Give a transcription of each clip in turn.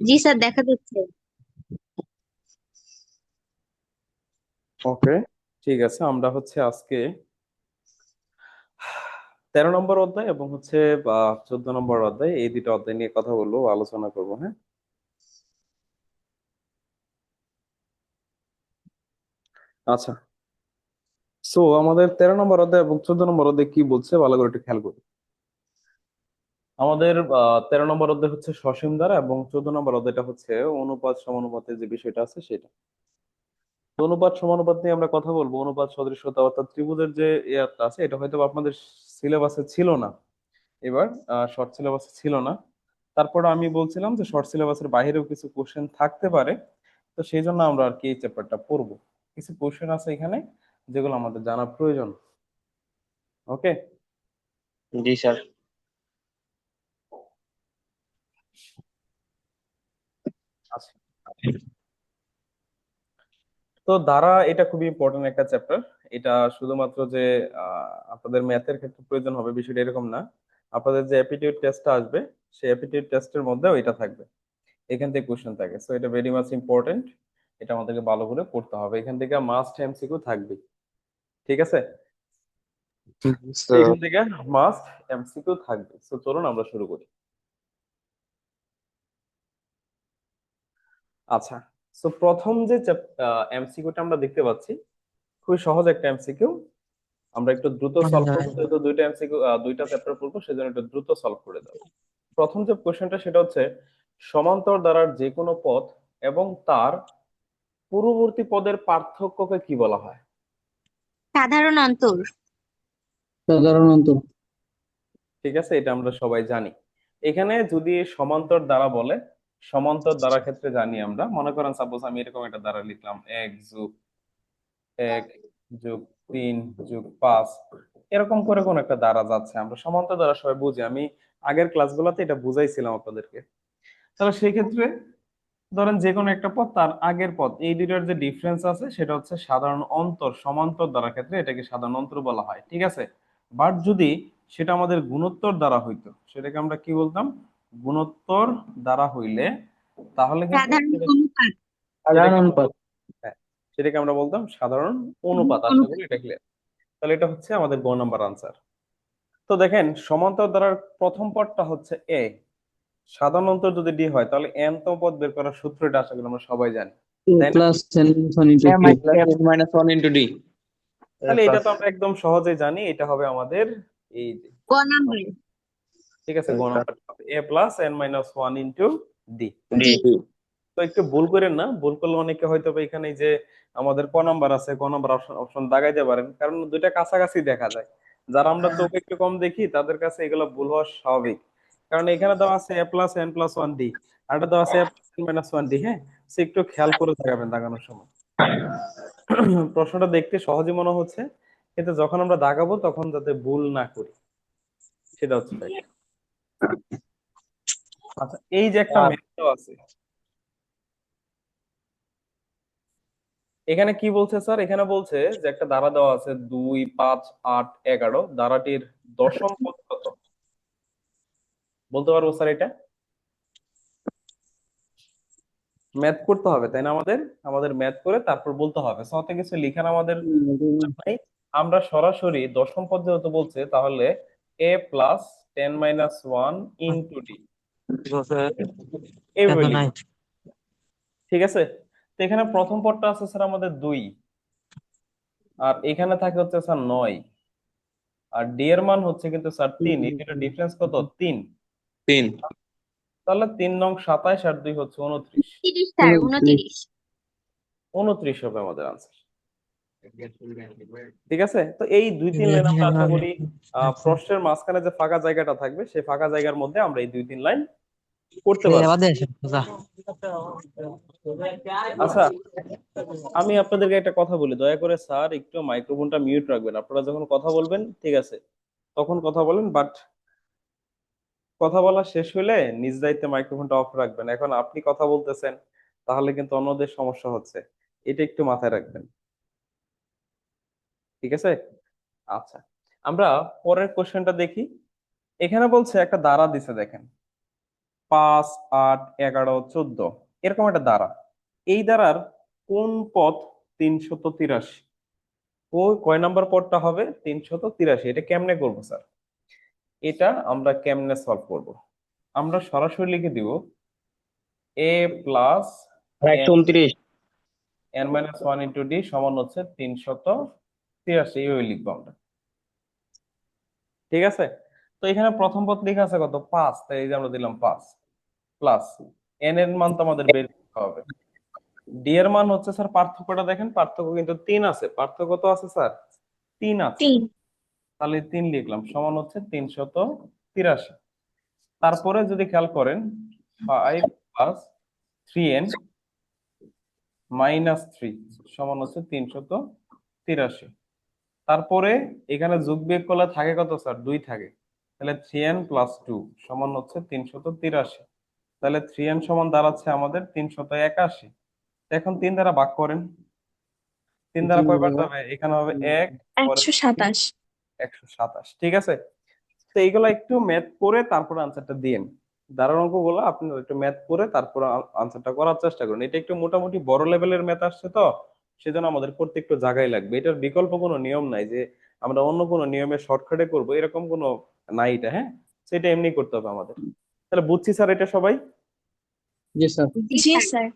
জি sir, দেখা যাচ্ছে। ওকে, ঠিক আছে। আমরা আজকে 13 নম্বর অধ্যায় এবং 14 নম্বর অধ্যায়, এই দুটো অধ্যায় নিয়ে কথা বলবো, আলোচনা করবো। হ্যাঁ, আচ্ছা। সো আমাদের 13 নম্বর অধ্যায় এবং 14 নম্বর অধ্যায় কি বলছে ভালো করে একটু খেয়াল করি। আমাদের 13 নম্বর অধ্যায় সসীম ধারা এবং 14 নম্বর অধ্যায়টা অনুপাত সমানুপাতের যে বিষয়টা আছে সেটা। তো অনুপাত সমানুপাত নিয়ে আমরা কথা বলবো। অনুপাত সদৃশতা অর্থাৎ ত্রিভুজের যে ইয়াটা আছে, এটা হয়তো বা আপনাদের সিলেবাসে ছিল না। এবার শর্ট সিলেবাসে ছিল না। তারপর আমি বলছিলাম যে শর্ট সিলেবাসের বাইরেও কিছু কোশ্চেন থাকতে পারে। তো সেই জন্য আমরা আর কি এই চ্যাপ্টারটা পড়বো। কিছু কোশ্চেন আছে এখানে যেগুলো আমাদের জানা প্রয়োজন। ওকে। জি স্যার। আচ্ছা, তো ধারা এটা খুবই ইম্পর্টেন্ট একটা চ্যাপ্টার। এটা শুধুমাত্র যে আপনাদের ম্যাথের ক্ষেত্রে প্রয়োজন হবে বিষয়টা এরকম না। আপনাদের যে অ্যাপটিটিউড টেস্টটা আসবে, সেই অ্যাপটিটিউড টেস্টের মধ্যেও এটা থাকবে। এখান থেকে কোশ্চেন থাকে, সো এটা ভেরি মাচ ইম্পর্টেন্ট। এটা আমাদেরকে ভালো করে পড়তে হবে। এখান থেকে মাস্ট এমসিকিউ থাকবে। ঠিক আছে, স্যার। এখান থেকে মাস্ট এমসিকিউ থাকবে। তো চলুন আমরা শুরু করি। আচ্ছা, তো প্রথম যে এমসিকিউটা আমরা দেখতে পাচ্ছি, খুবই সহজ একটা এমসিকিউ। আমরা একটু দ্রুত সলভ করবো, যেহেতু দুইটা এমসিকিউ, দুইটা চ্যাপ্টার পড়বো, সেজন্য একটু দ্রুত সলভ করে দেবো। প্রথম যে কোশ্চেনটা সেটা সমান্তর দ্বারার যে কোনো পথ এবং তার পূর্ববর্তী পদের পার্থক্যকে কি বলা হয়? সাধারণ অন্তর। সাধারণত ঠিক আছে, এটা আমরা সবাই জানি। এখানে যদি সমান্তর দ্বারা বলে, সমান্তর দ্বারা ক্ষেত্রে জানি আমরা, মনে করেন সাপোজ আমি এরকম একটা দ্বারা লিখলাম 1+1+3+5, এরকম করে কোন একটা দ্বারা যাচ্ছে। আমরা সমান্তর দ্বারা সবাই বুঝি, আমি আগের ক্লাসগুলোতে এটা বুঝাইছিলাম আপনাদেরকে। তাহলে সেই ক্ষেত্রে ধরেন যে কোনো একটা পথ, তার আগের পথ, এই দুইটার যে ডিফারেন্স আছে সেটা সাধারণ অন্তর। সমান্তর দ্বারা ক্ষেত্রে এটাকে সাধারণ অন্তর বলা হয়। ঠিক আছে, বাট যদি সেটা আমাদের গুণোত্তর দ্বারা হইতো, সেটাকে আমরা কি বলতাম? গুণোত্তর দ্বারা হইলে তাহলে কিন্তু সাধারণ অনুপাত। সেটাকে সাধারণ আমরা পদ। বলতাম, হ্যাঁ, সেটাকে আমরা বলতাম সাধারণ অনুপাত। আশা করি অনুপাত। এটা ক্লিয়ার। তাহলে এটা আমাদের গ নাম্বার আনসার। তো দেখেন, সমান্তর দ্বারার প্রথম পদটা এ, সাধারণ অন্তর যদি ডি হয়, তাহলে এন তম পদ বের করার সূত্রটা আশা করি আমরা সবাই জানি, এ তাই না? Plus N one into M K. Plus N minus one into D. তাহলে এটা প্লাস তো আমরা একদম সহজেই জানি, এটা হবে আমাদের এই যে, ক নাম্বার। ঠিক আছে, গ number A plus N minus one into D. D. তো একটু ভুল করেন না, ভুল করলে অনেকে হয়তো বা এখানে এই যে আমাদের ক নাম্বার আছে, ক নাম্বার অপশন অপশন দাগাইতে পারেন, কারণ দুইটা কাছাকাছি দেখা যায়। যারা আমরা চোখ একটু কম দেখি তাদের কাছে এগুলো ভুল হওয়া স্বাভাবিক। কারণ এখানে দেওয়া আছে A plus N plus one D, আর এটা দেওয়া আছে A plus N minus one D. হ্যাঁ, সে একটু খেয়াল করে দাগাবেন দাগানোর সময়। প্রশ্নটা দেখতে সহজই মনে হচ্ছে, কিন্তু যখন আমরা দাগাবো তখন যাতে ভুল না করি, সেটা fact। আচ্ছা, এই যে একটা ম্যাথ দেওয়া আছে, এখানে কি বলছে স্যার? এখানে বলছে যে একটা ধারা দেওয়া আছে 2, 5, 8, 11, ধারাটির দশম পদ কত? বলতে পারবো স্যার এটা? ম্যাথ করতে হবে তাই না? আমাদের আমাদের ম্যাথ করে তারপর বলতে হবে, সাথে কিছু লিখার আমাদের নাই। আমরা সরাসরি দশম পদ যেহেতু বলছে, তাহলে a+10 - 1 ইন্টু ডি, এইভাবে লিখবো। ঠিক আছে, তো এখানে প্রথম পদটা আছে স্যার আমাদের 2, আর এখানে থাকে স্যার 9, আর ডি এর মান কিন্তু স্যার 3। এই দুটো ডিফারেন্স কত? 3। তিন। তাহলে 3 নং 27 আর 2 29। 30 স্যার, 29। 29 হবে আমাদের আনসার। ঠিক আছে, তো এই 2-3 লাইন আমরা আশা করি প্রশ্নের মাঝখানে যে ফাঁকা জায়গাটা থাকবে, সেই ফাঁকা জায়গার মধ্যে আমরা এই 2-3 লাইন করতে পারবো। আচ্ছা, আমি আপনাদেরকে একটা কথা বলি, দয়া করে স্যার একটু মাইক্রোফোনটা মিউট রাখবেন। আপনারা যখন কথা বলবেন, ঠিক আছে, তখন কথা বলেন, বাট কথা বলা শেষ হলে নিজ দায়িত্বে মাইক্রোফোনটা অফ রাখবেন। এখন আপনি কথা বলতেছেন, তাহলে কিন্তু অন্যদের সমস্যা হচ্ছে, এটা একটু মাথায় রাখবেন। ঠিক আছে, আচ্ছা, আমরা পরের কোশ্চেনটা দেখি। এখানে বলছে একটা দ্বারা দিছে, দেখেন 5, 8, 11, 14 এরকম একটা দ্বারা, এই দ্বারার কোন পদ 383? কয় নাম্বার পদটা হবে 383? এটা কেমনে করবো স্যার? এটা আমরা কেমনে সলভ করব? আমরা সরাসরি লিখে দিব a plus 129। n minus 1 into D সমান হচ্ছে 383, এইভাবে লিখবো আমরা। ঠিক আছে, তো এখানে প্রথম পদ লেখা আছে কত 5, তাই এই যে আমরা দিলাম 5 প্লাস n এর মান তো আমাদের বের করতে হবে। ডি এর মান হচ্ছে স্যার, পার্থক্যটা দেখেন, পার্থক্য কিন্তু 3 আছে। পার্থক্য কত আছে স্যার? 3 আছে। 3। তাহলে 3 লিখলাম, সমান হচ্ছে 383। তারপরে যদি খেয়াল করেন 5 প্লাস 3n মাইনাস 3 সমান হচ্ছে 383। তারপরে এখানে যোগ বিয়োগ করলে থাকে কত স্যার? 2 থাকে। তাহলে 3n প্লাস 2 সমান হচ্ছে 383। তাহলে 3n সমান দাঁড়াচ্ছে আমাদের 381। এখন 3 দ্বারা ভাগ করেন। 3 দ্বারা কয়বার যাবে? এখানে হবে 1, পরে 127। 127। ঠিক আছে, তো এইগুলা একটু ম্যাথ করে তারপরে আনসারটা দিন। দাঁড়ার অঙ্কগুলো আপনারা একটু ম্যাথ করে তারপর আনসারটা করার চেষ্টা করুন। এটা একটু মোটামুটি বড় লেভেলের ম্যাথ আসছে, তো সেজন্য আমাদের করতে একটু জায়গায় লাগবে। এটার বিকল্প কোনো নিয়ম নাই যে আমরা অন্য কোনো নিয়মে শর্টকাটে করব, এরকম কোনো নাই এটা। হ্যাঁ, সেটা এমনি করতে হবে আমাদের। তাহলে বুঝছি স্যার এটা সবাই? জি স্যার। জি স্যার।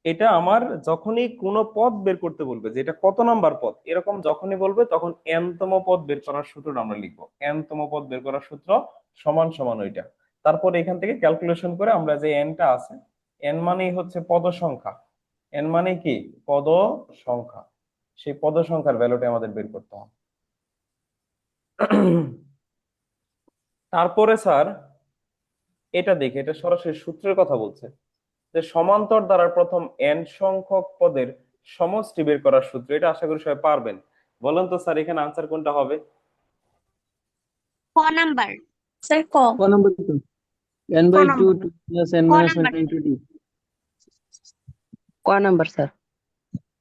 এটা আমার যখনই কোনো পদ বের করতে বলবে যে এটা কত নাম্বার পদ, এরকম যখনই বলবে তখন n-তম পদ বের করার সূত্রটা আমরা লিখবো। n-তম পদ বের করার সূত্র সমান সমান ওইটা। তারপর এখান থেকে ক্যালকুলেশন করে আমরা যে n-টা আছে, n মানেই হচ্ছে পদ সংখ্যা। n মানে কি? পদ সংখ্যা। সেই পদ সংখ্যার ভ্যালুটা আমাদের বের করতে হবে। তারপরে স্যার এটা দেখে, এটা সরাসরি সূত্রের কথা বলছে যে সমান্তর দ্বারা প্রথম n সংখ্যক পদের সমষ্টি বের করার সূত্র। এটা আশা করি সবাই পারবেন। বলেন তো স্যার, এখানে আনসার কোনটা হবে? ক নাম্বার? স্যার ক। ক নাম্বার তো n ক by two number? Plus n ক minus one number. Into D. ক নাম্বার স্যার?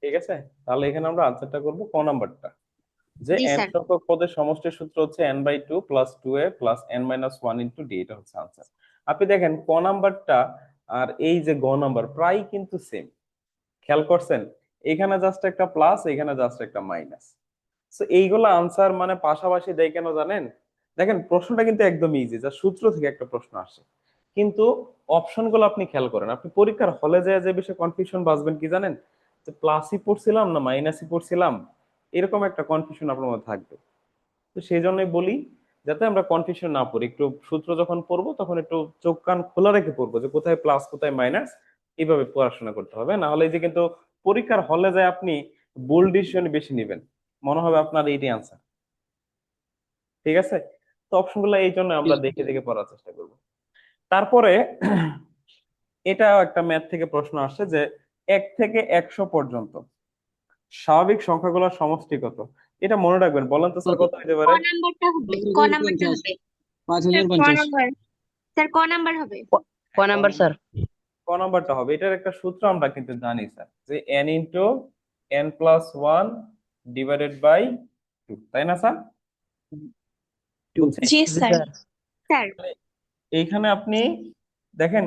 ঠিক আছে, তাহলে এখানে আমরা আনসারটা করব ক নাম্বারটা, যে জি n স্যার। সংখ্যক পদের সমষ্টির সূত্র হচ্ছে n/2 plus 2a plus n minus 1 into D. এটা হচ্ছে আনসার। আপনি দেখেন ক নাম্বারটা আর এই যে গ নাম্বার প্রায় কিন্তু সেম। খেয়াল করছেন? এখানে জাস্ট একটা প্লাস, এখানে জাস্ট একটা মাইনাস। তো এইগুলো আনসার মানে পাশাপাশি দেয় কেন জানেন? দেখেন প্রশ্নটা কিন্তু একদম ইজি, যা সূত্র থেকে একটা প্রশ্ন আসে, কিন্তু অপশন গুলো আপনি খেয়াল করেন। আপনি পরীক্ষার হলে যায় যে বিষয়ে কনফিউশন বাঁচবেন কি জানেন? যে প্লাসই পড়ছিলাম না মাইনাসই পড়ছিলাম, এরকম একটা কনফিউশন আপনার মধ্যে থাকবে। তো সেই জন্যই বলি, যাতে আমরা কনফিউশন না পড়ি, একটু সূত্র যখন পড়বো তখন একটু চোখ কান খোলা রেখে পড়বো, যে কোথায় প্লাস কোথায় মাইনাস, এইভাবে পড়াশোনা করতে হবে। না হলে এই যে কিন্তু পরীক্ষার হলে যায় আপনি বোল্ড ডিসিশন বেশি নেবেন, মনে হবে আপনার এইটি আনসার। ঠিক আছে, তো অপশনগুলো এই জন্য আমরা দেখে দেখে পড়ার চেষ্টা করব। তারপরে এটাও একটা ম্যাথ থেকে প্রশ্ন আসছে যে 1 থেকে 100 পর্যন্ত স্বাভাবিক সংখ্যাগুলোর সমষ্টি কত? এটা মনে রাখবেন। বলেন তো স্যার, কত? কত হতে ক পারে? নাম্বারটা হবে, ক নাম্বারটা 5050 হবে। স্যার ক 5050। নাম্বার। স্যার ক নাম্বার হবে। ক নাম্বার স্যার? ক নাম্বারটা হবে। এটার একটা সূত্র আমরা কিন্তু জানি স্যার, যে n into n plus 1 divided by 2, তাই না স্যার? বুঝছেন? জি জি স্যার। স্যার। স্যার এইখানে আপনি দেখেন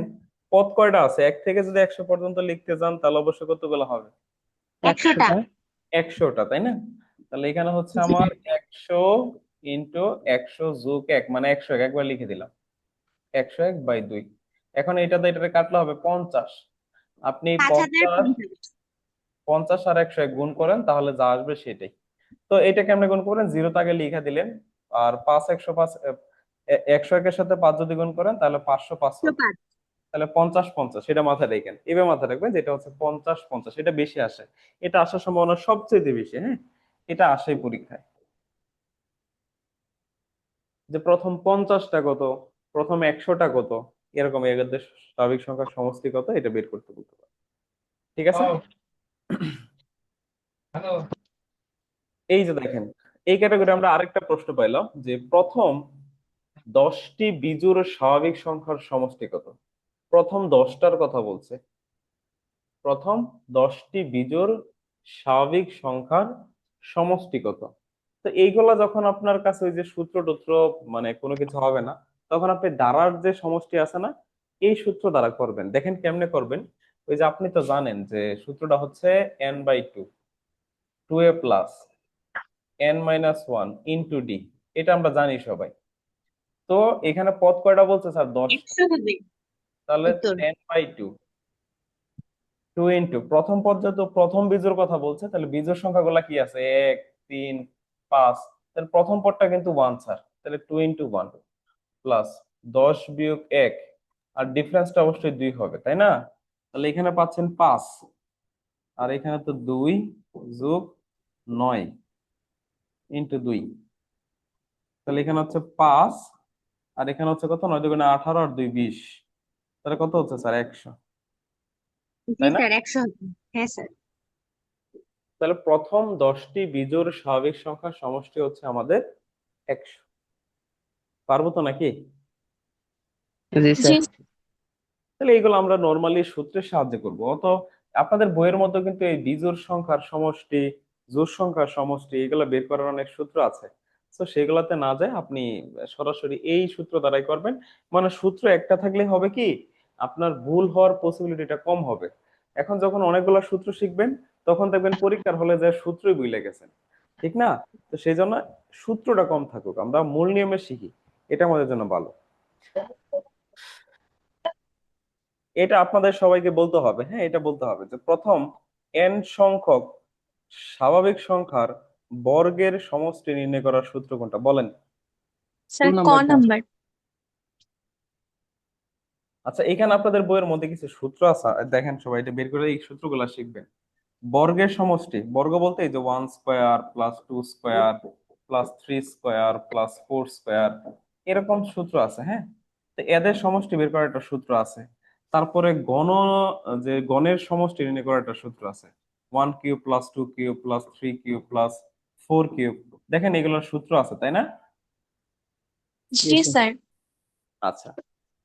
পদ কয়টা আছে, 1 থেকে যদি 100 পর্যন্ত লিখতে যান তাহলে অবশ্যই কতগুলো হবে? 100টা। 100টা, তাই না? তাহলে এখানে হচ্ছে আমার 100 ইন্টু 100 যোগ 1 মানে 101, একবার লিখে দিলাম 101/2। এখন এটাতে এটাতে কাটলে হবে 50। আপনি 5050। 50 আর 101 গুণ করেন, তাহলে যা আসবে সেটাই। তো এটা কেমনে গুণ করেন? জিরোতে আগে লিখে দিলেন, আর 5 105 101 এর সাথে 5 যদি গুণ করেন তাহলে 500 5 হবে। 105। তাহলে 50 50 সেটা মাথায় রাখেন। এবার মাথায় রাখবেন যেটা হচ্ছে 50 50, এটা বেশি আসে। এটা আসার সম্ভাবনা সবচেয়ে বেশি। হ্যাঁ, এটা আসেই পরীক্ষায়। যে প্রথম 50টা কত, প্রথম 100টা কত, এরকম এদের স্বাভাবিক সংখ্যার সমষ্টি কত, এটা বের করতে বলতে পারে। ঠিক আছে, এই যে দেখেন এই ক্যাটাগরি আমরা আরেকটা প্রশ্ন পাইলাম যে প্রথম 10টি বিজোড় স্বাভাবিক সংখ্যার সমষ্টি কত? প্রথম 10টার কথা বলছে, প্রথম 10টি বিজোড় স্বাভাবিক সংখ্যার সমষ্টি কত? তো এইগুলা যখন আপনার কাছে ওই যে সূত্র টুত্র মানে কোনো কিছু হবে না, তখন আপনি দ্বারার যে সমষ্টি আছে না, এই সূত্র দ্বারা করবেন। দেখেন কেমনে করবেন। ওই যে আপনি তো জানেন যে সূত্রটা হচ্ছে n/2 2a plus n-1 into D. এটা আমরা জানি সবাই। তো এখানে পদ কয়টা বলছে স্যার? 10। 100 হবে তাহলে উত্তর। n/2 2 ইন্টু প্রথম পদ, যেহেতু প্রথম বিজোড় কথা বলছে, তাহলে বিজোড় সংখ্যাগুলো কি আছে? 1 3 5। তাহলে প্রথম পদটা কিন্তু 1 স্যার, তাহলে 2 ইন্টু 1 প্লাস 10 বিয়োগ 1, আর ডিফারেন্সটা অবশ্যই 2 হবে, তাই না? তাহলে এখানে পাচ্ছেন 5, আর এখানে তো 2 যোগ 9 ইন্টু 2। তাহলে এখানে হচ্ছে 5, আর এখানে হচ্ছে কত? 9 দুগুণে 18 আর 2 20। তাহলে কত হচ্ছে স্যার? 100, জি তাই না? স্যার 100 হবে। হ্যাঁ স্যার। তাহলে প্রথম 10টি বিজোড় স্বাভাবিক সংখ্যার সমষ্টি হচ্ছে আমাদের 100। পারবো তো নাকি? জি জি স্যার। তাহলে এইগুলো আমরা নর্মালি সূত্রের সাহায্যে করব। অত আপনাদের বইয়ের মধ্যে কিন্তু এই বিজোড় সংখ্যার সমষ্টি, জোড় সংখ্যার সমষ্টি, এগুলো বের করার অনেক সূত্র আছে। তো সেগুলোতে না যায় আপনি সরাসরি এই সূত্র দ্বারাই করবেন। মানে সূত্র একটা থাকলে হবে কি, আপনার ভুল হওয়ার পসিবিলিটিটা কম হবে। এখন যখন অনেকগুলো সূত্র শিখবেন, তখন দেখবেন পরীক্ষার হলে যায় সূত্রই ভুলে গেছেন, ঠিক না? তো সেই জন্য সূত্রটা কম থাকুক, আমরা মূল নিয়মে শিখি, এটা আমাদের জন্য ভালো। এটা আপনাদের সবাইকে বলতে হবে। হ্যাঁ, এটা বলতে হবে যে প্রথম n সংখ্যক স্বাভাবিক সংখ্যার বর্গের সমষ্টি নির্ণয় করার সূত্র কোনটা বলেন? স্যার 2 ক নাম্বার স্যার। নাম্বার। আচ্ছা, এখানে আপনাদের বইয়ের মধ্যে কিছু সূত্র আছে, দেখেন সবাই এটা বের করে এই সূত্রগুলো শিখবেন। বর্গের সমষ্টি, বর্গ বলতে এই যে 1 square plus 2 square plus 3 square plus 4 square, এরকম সূত্র আছে। হ্যাঁ, তো এদের সমষ্টি বের করার একটা সূত্র আছে। তারপরে যে গণের সমষ্টি নির্ণয় করার একটা সূত্র আছে। 1 cube plus 2 cube plus 3 cube plus 4 cube. দেখেন এগুলোর সূত্র আছে, তাই না? জি জি স্যার। স্যার। আচ্ছা,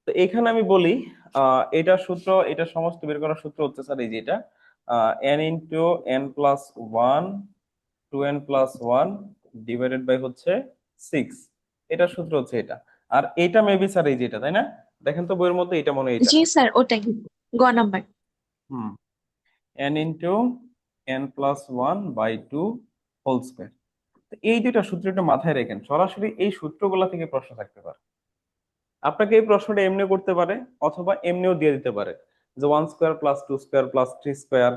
তো এখানে আমি বলি, এটা সূত্র, এটা সমষ্টি বের করার সূত্র হচ্ছে স্যার এই যে এটা, n into n plus 1 2n plus 1 divided by হচ্ছে 6। এটার সূত্র হচ্ছে এটা। আর এটা মেবি স্যার এই যে এটা, তাই না? দেখেন তো বইয়ের মধ্যে, এটা মনে হয় এটা। জি স্যার ওটাই গ নাম্বার। হুম, n into n plus 1 by 2 whole square. এই দুইটা সূত্র একটু মাথায় রাখেন, সরাসরি এই সূত্রগুলা থেকে প্রশ্ন থাকতে পারে। আপনাকে এই প্রশ্নটা এমনি করতে পারে, অথবা এমনিও দিয়ে দিতে পারে যে 1 square plus 2 square plus 3 square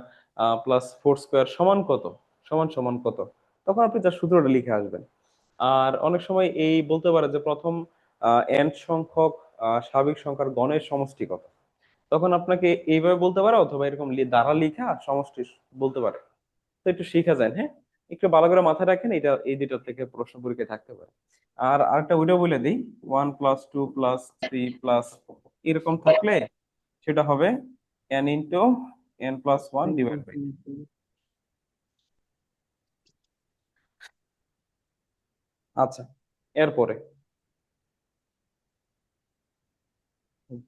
plus 4 square সমান কত, সমান সমান কত। তখন আপনি তার সূত্রটা লিখে আসবেন। আর অনেক সময় এই বলতে পারে যে প্রথম n সংখ্যক স্বাভাবিক সংখ্যার গণের সমষ্টি কত। তখন আপনাকে এইভাবে বলতে পারে, অথবা এরকম দ্বারা লিখা সমষ্টি বলতে পারে। তো একটু শিখা যায়। হ্যাঁ, একটু ভালো করে মাথায় রাখেন, এটা এই দুটো থেকে প্রশ্ন পরীক্ষায় থাকতে পারে। আর আরেকটা ওইটা বলে দিই, 1 প্লাস 2 প্লাস 3 প্লাস এরকম থাকলে সেটা হবে n into n plus 1 divide by. আচ্ছা, এরপরে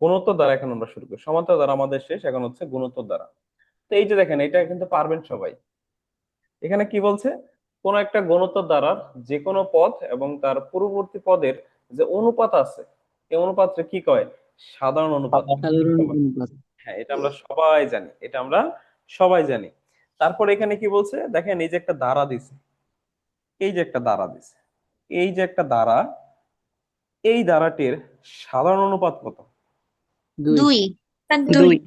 গুণোত্তর দ্বারা এখন আমরা শুরু করি। সমান্তরাল দ্বারা আমাদের শেষ, এখন হচ্ছে গুণোত্তর দ্বারা। তো এই যে দেখেন, এটা কিন্তু পারবেন সবাই। এখানে কি বলছে? কোন একটা গুণোত্তর দ্বারার যে কোনো পদ এবং তার পূর্ববর্তী পদের যে অনুপাত আছে, এই অনুপাতটা কি কয়? সাধারণ অনুপাত। সাধারণ অনুপাত। হ্যাঁ, এটা আমরা সবাই জানি, এটা আমরা সবাই জানি। তারপর এখানে কি বলছে দেখেন, এই যে একটা দ্বারা দিছে, এই যে একটা দ্বারা দিছে, এই যে একটা দ্বারা, এই দ্বারাটির সাধারণ অনুপাত কত? 2। 2 স্যার 2। 2।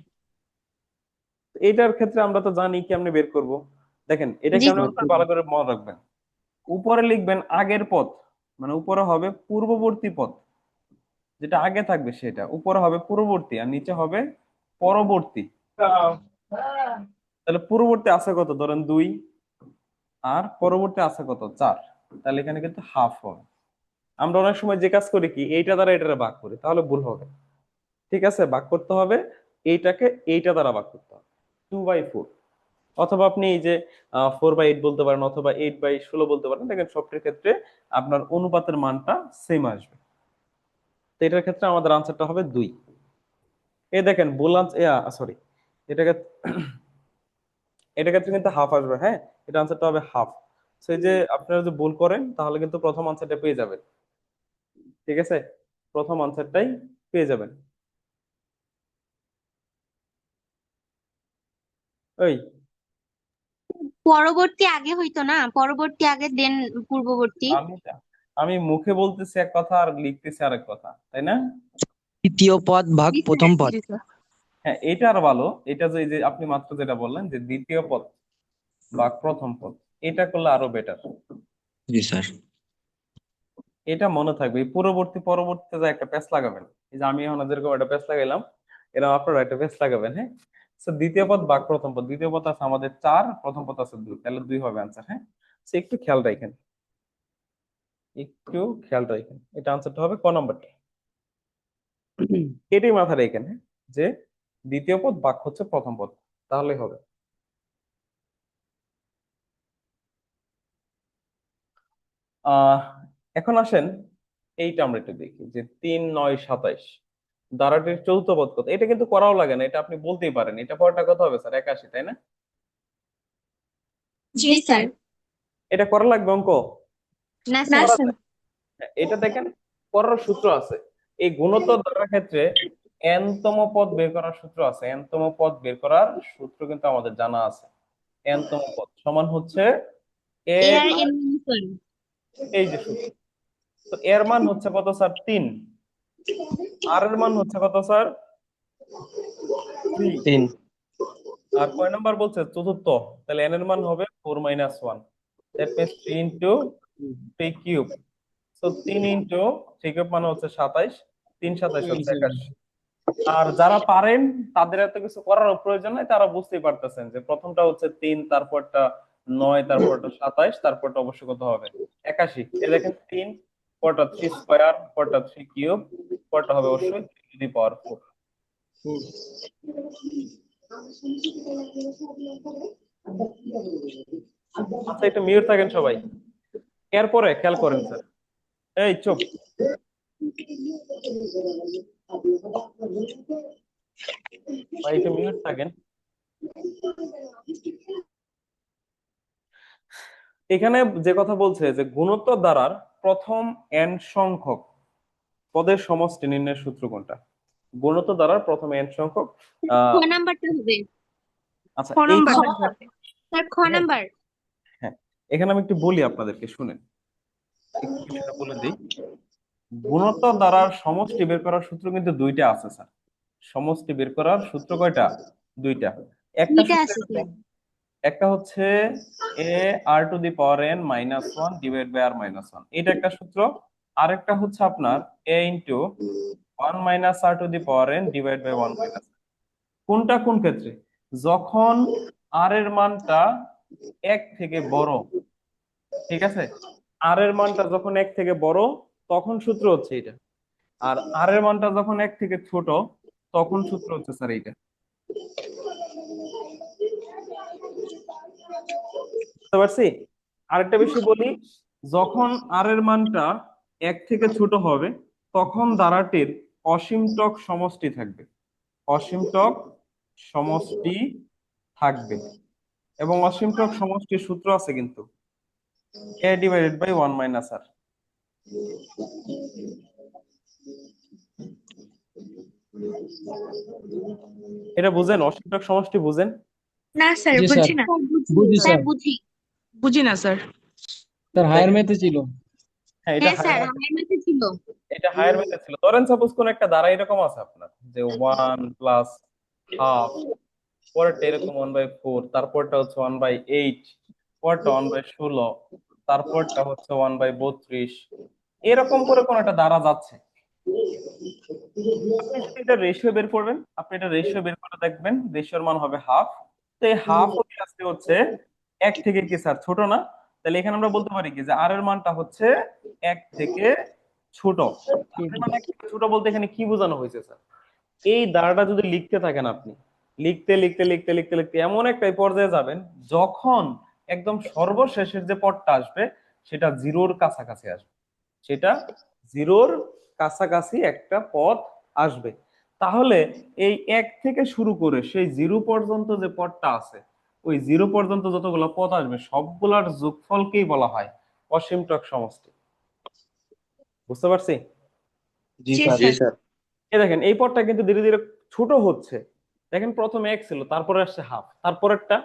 এইটার ক্ষেত্রে আমরা তো জানি কেমনে বের করব। দেখেন এটা জি কেমনে স্যার। বের করবেন, ভালো করে মনে রাখবেন। উপরে লিখবেন আগের পদ, মানে উপরে হবে পূর্ববর্তী পদ, যেটা আগে থাকবে সেটা উপরে হবে পূর্ববর্তী, আর নিচে হবে পরবর্তী। তাহলে পূর্ববর্তী আছে কত? ধরেন 2, আর পরবর্তী আছে কত? 4। তাহলে এখানে কিন্তু হাফ হবে। আমরা অনেক সময় যে কাজ করি কি, এইটা দ্বারা এটারে ভাগ করি, তাহলে ভুল হবে। ঠিক আছে, ভাগ করতে হবে এইটাকে এইটা দ্বারা ভাগ করতে হবে, 2/4। অথবা আপনি এই যে 4/8 বলতে পারেন, অথবা 8/16 বলতে পারেন। দেখেন সবটির ক্ষেত্রে আপনার অনুপাতের মানটা সেম আসবে। তো এটার ক্ষেত্রে আমাদের আনসারটা হবে 2। এই দেখেন ভুল সরি, এটাকে এটার ক্ষেত্রে কিন্তু হাফ আসবে। হ্যাঁ, এটা আনসারটা হবে হাফ। সেই যে আপনারা যদি ভুল করেন, তাহলে কিন্তু প্রথম আনসারটা পেয়ে যাবেন। ঠিক আছে, প্রথম আনসারটাই পেয়ে যাবেন। ওই পরবর্তী আগে হইতো না, পরবর্তী আগে দেন পূর্ববর্তী। আমি আমি মুখে বলতেছি এক কথা আর লিখতেছি আরেক কথা, তাই না? তৃতীয় পদ ভাগ প্রথম পদ। জি স্যার। হ্যাঁ, এটা আর ভালো। এটা যে এই যে আপনি মাত্র যেটা বললেন যে দ্বিতীয় পদ বা প্রথম পদ, এটা করলে আরো বেটার। জি স্যার। এটা মনে থাকবে। এই পরবর্তীতে যা একটা প্যাচ লাগাবেন, এই যে আমি এখন যেরকম একটা প্যাচ লাগাইলাম, এরকম আপনারা একটা প্যাচ লাগাবেন। হ্যাঁ, তো দ্বিতীয় পদ বা প্রথম পদ, দ্বিতীয় পদ আছে আমাদের 4, প্রথম পদ আছে 2, তাহলে 2 হবে আনসার। হ্যাঁ, তো একটু খেয়াল রাখেন, একটু খেয়াল রাখেন, এটা আনসারটা হবে ক নম্বরটা। এটাই মাথায় রাখেন, হ্যাঁ, যে দ্বিতীয় পদ বাক হচ্ছে প্রথম পদ, তাহলে হবে। আহ এখন আসেন এইটা আমরা একটু দেখি যে 3, 9, 27 ধারাটির চৌথ পদ কত। এটা কিন্তু করাও লাগে না, এটা আপনি বলতেই পারেন। এটা পড়াটা কত হবে স্যার? 81, তাই না? জি স্যার। এটা করা লাগবে অঙ্ক? না না স্যার। করা স্যার। যায়। হ্যাঁ, এটা দেখেন, করার সূত্র আছে। এই গুণোত্তর ধারার ক্ষেত্রে n তম পদ বের করার সূত্র আছে। n তম পদ বের করার সূত্র কিন্তু আমাদের জানা আছে। n তম পদ সমান হচ্ছে এ এর, আর এন মাইনাস ওয়ান। এই যে সূত্র। তো এর মান হচ্ছে কত স্যার? 3। আর এর মান হচ্ছে কত স্যার? 3। 3 আর কয় নাম্বার বলছে? চতুর্থ। তাহলে n এর মান হবে 4 - 1, that means 3 into 3 cube. So 3 into 3 cube মানে হচ্ছে 27, 3 27 হচ্ছে 81। আর যারা পারেন তাদের এত কিছু করার প্রয়োজন নাই, তারা বুঝতেই পারতেছেন যে প্রথমটা হচ্ছে 3, তারপরটা 9, তারপরটা 27, তারপরটা অবশ্য কত হবে? 81। এই দেখেন 3, পরটা 3 স্কয়ার, পরটা 3 কিউব, পরটা হবে অবশ্যই 3 টু দি পাওয়ার 4। আচ্ছা, একটু মিউট থাকেন সবাই। এরপরে খেয়াল করেন স্যার, এই চুপ, ভাই একটু মিউট থাকেন। এখানে যে কথা বলছে যে গুণোত্তর দ্বারার প্রথম n সংখ্যক পদের সমষ্টি নির্ণয়ের সূত্র কোনটা? গুণোত্তর দ্বারার প্রথম n সংখ্যক খ নাম্বারটা হবে। আচ্ছা, ক নাম্বার এইখানে স্যার খ হ্যাঁ, নাম্বার। হ্যাঁ, এখানে আমি একটু বলি আপনাদেরকে, শুনেন, একটু বিষয়টা বলে দিই। গুণোত্তর দ্বারার সমষ্টি বের করার সূত্র কিন্তু দুইটা আছে স্যার। সমষ্টি বের করার সূত্র কয়টা? দুইটা। একটা দুইটা সূত্র আছে স্যার। একটা হচ্ছে a r to the power n minus 1 divide by r minus 1, এটা একটা সূত্র। আরেকটা হচ্ছে আপনার a into 1 minus r to the power n divide by 1 minus. কোনটা কোন ক্ষেত্রে? যখন r এর মানটা 1 থেকে বড়, ঠিক আছে, r এর মানটা যখন 1 থেকে বড় তখন সূত্র হচ্ছে এটা। আর r এর মানটা যখন 1 থেকে ছোট তখন সূত্র হচ্ছে স্যার এইটা। বুঝতে পারছি? আরেকটা বিষয় বলি, যখন আর এর মানটা 1 থেকে ছোট হবে তখন ধারাটির অসীমটক সমষ্টি থাকবে। অসীমটক সমষ্টি থাকবে, এবং অসীমটক সমষ্টির সূত্র আছে কিন্তু a divided by 1 minus r। এটা বুঝেন? অসীমটক সমষ্টি বুঝেন? না স্যার, জি বুঝছি স্যার, না। স্যার বুঝি। বুঝি স্যার স্যার। বুঝি। বুঝি না স্যার। স্যার হায়ার ম্যাথে ছিল। হ্যাঁ, এটা হ্যাঁ স্যার আমার মধ্যে ছিল। হায়ার ম্যাথে ছিল। ধরেন সাপোজ কোন একটা ধারা এরকম আছে আপনার যে 1 প্লাস হাফ, পরেরটা এরকম 1/4, তারপরটা হচ্ছে 1/8, পরেরটা 1/16, তারপরটা হচ্ছে 1/32, এরকম করে কোন একটা দ্বারা যাচ্ছে। আপনি যদি এটা রেশিও বের করবেন, আপনি এটা রেশিও বের করে দেখবেন, রেশিওর মান হবে হাফ। তো এই হাফ হচ্ছে 1 থেকে কি স্যার ছোট না? তাহলে এখানে আমরা বলতে পারি কি যে আর এর মানটা হচ্ছে 1 থেকে ছোট। আর এর মান 1 থেকে ছোট বলতে এখানে কি বোঝানো হয়েছে স্যার? এই ধারাটা যদি লিখতে থাকেন আপনি, লিখতে লিখতে লিখতে লিখতে লিখতে এমন একটা পর্যায়ে যাবেন যখন একদম সর্বশেষের যে পদটা আসবে সেটা জিরোর কাছাকাছি আসবে, সেটা জিরোর কাছাকাছি একটা পদ আসবে। তাহলে এই 1 থেকে শুরু করে সেই জিরো পর্যন্ত যে পদটা আছে, ওই জিরো পর্যন্ত যতগুলো পদ আসবে সবগুলার যোগফলকেই বলা হয় অসীমটক সমষ্টি। বুঝতে পারছি? জি জি স্যার। জি স্যার। স্যার। এই দেখেন এই পদটা কিন্তু ধীরে ধীরে ছোট হচ্ছে। দেখেন প্রথমে এক ছিল, তারপরে আসছে হাফ, তারপরেরটা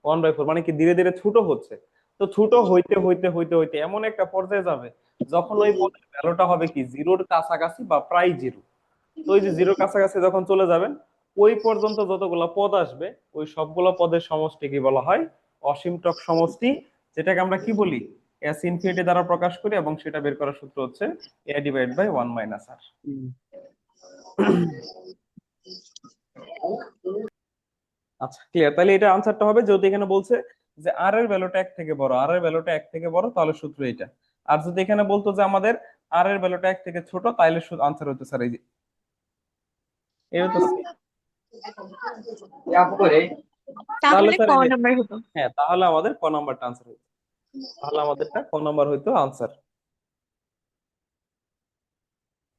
1/4, মানে কি ধীরে ধীরে ছোট হচ্ছে। তো ছোট হইতে হইতে হইতে হইতে এমন একটা পর্যায়ে যাবে যখন ওই পদের ভ্যালুটা হবে কি জিরোর কাছাকাছি বা প্রায় জিরো। তো ওই যে জিরোর কাছাকাছি যখন চলে যাবেন, ওই পর্যন্ত যতগুলো পদ আসবে ওই সবগুলো পদের সমষ্টি কি বলা হয়? অসীমটক সমষ্টি, যেটাকে আমরা কি বলি? এস ইনফিনিটি দ্বারা প্রকাশ করি, এবং সেটা বের করার সূত্র হচ্ছে a ডিভাইড বাই 1 মাইনাস আর। আচ্ছা, ক্লিয়ার? তাহলে এটা আনসারটা হবে, যেহেতু এখানে বলছে যে আর এর ভ্যালুটা 1 থেকে বড়, আর এর ভ্যালুটা 1 থেকে বড়, তাহলে সূত্র এটা। আর যদি এখানে বলতো যে আমাদের আর এর ভ্যালুটা 1 থেকে ছোট, তাহলে আনসার হতো স্যার এই যে এই হতো C। তাহলে তাহলে স্যার ক এই যে, নাম্বার হতো? হ্যাঁ, তাহলে আমাদের ক নাম্বারটা আনসার হতো, তাহলে আমাদেরটা ক নাম্বার হইতো আনসার।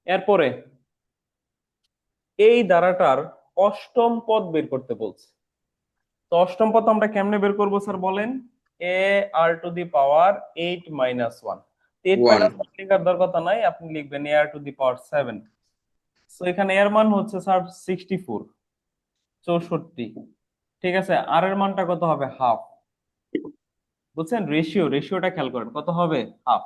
এরপরে এই ধারাটার অষ্টম পদ বের করতে বলছে। তো অষ্টম পদ আমরা কেমনে বের করবো স্যার বলেন? এ আর টু দি পাওয়ার 8 - 1। 8 - 1 লেখার দরকার নাই, আপনি লিখবেন এ আর টু দি পাওয়ার 7। তো এখানে এর মান হচ্ছে স্যার 64, 64। ঠিক আছে, আর এর মানটা কত হবে? হাফ। বুঝছেন? রেশিওটা খেয়াল করেন, কত হবে? হাফ।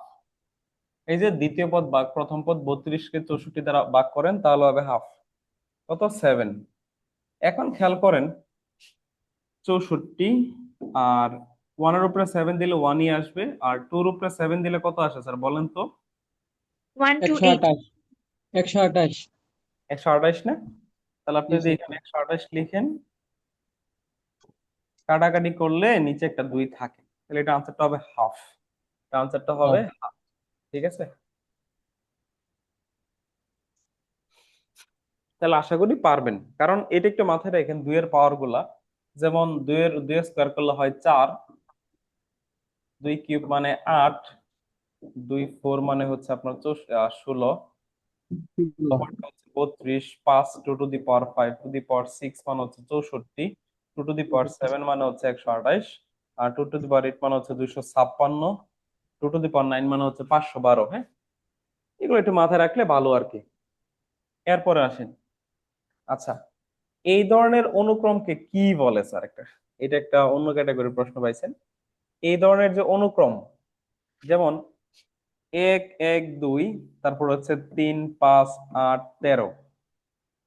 এই যে দ্বিতীয় পদ ভাগ প্রথম পদ 32 কে 64 দ্বারা ভাগ করেন, তাহলে হবে হাফ। কত? 7। এখন খেয়াল করেন 64, আর 1 এর উপরে 7 দিলে 1ই আসবে, আর 2 এর উপরে 7 দিলে কত আসে স্যার বলেন তো? 128। 128। 128। 128 না? তাহলে আপনি জি যদি স্যার। এখানে 128 লিখেন, কাটাকাটি করলে নিচে একটা 2 থাকে, তাহলে এটা আনসারটা হবে হাফ। আনসারটা হবে হ্যাঁ। হাফ। ঠিক আছে, তাহলে আশা করি পারবেন, কারণ এটা একটু মাথায় রাখেন, 2 এর পাওয়ার গুলা, যেমন 2 এর স্কোয়ার করলে হয় 4, 2 কিউব মানে 8, 2 4 মানে হচ্ছে আপনার 16, 32, 5 2 two the power 5 two the পাওয়ার 6 মানে হচ্ছে 64, 2 টু দি পাওয়ার 7 মানে হচ্ছে 128, আর 2 টু দি পাওয়ার 8 মানে হচ্ছে 256, 2 টু দি পাওয়ার 9 মানে হচ্ছে 512। হ্যাঁ, এগুলো একটু মাথায় রাখলে ভালো আর কি। এরপরে আসেন, আচ্ছা, এই ধরনের অনুক্রমকে কি বলে স্যার? এটা একটা অন্য ক্যাটাগরির প্রশ্ন পাইছেন। এই ধরনের যে অনুক্রম, যেমন 1 1 2, তারপর হচ্ছে 3 5 8 13,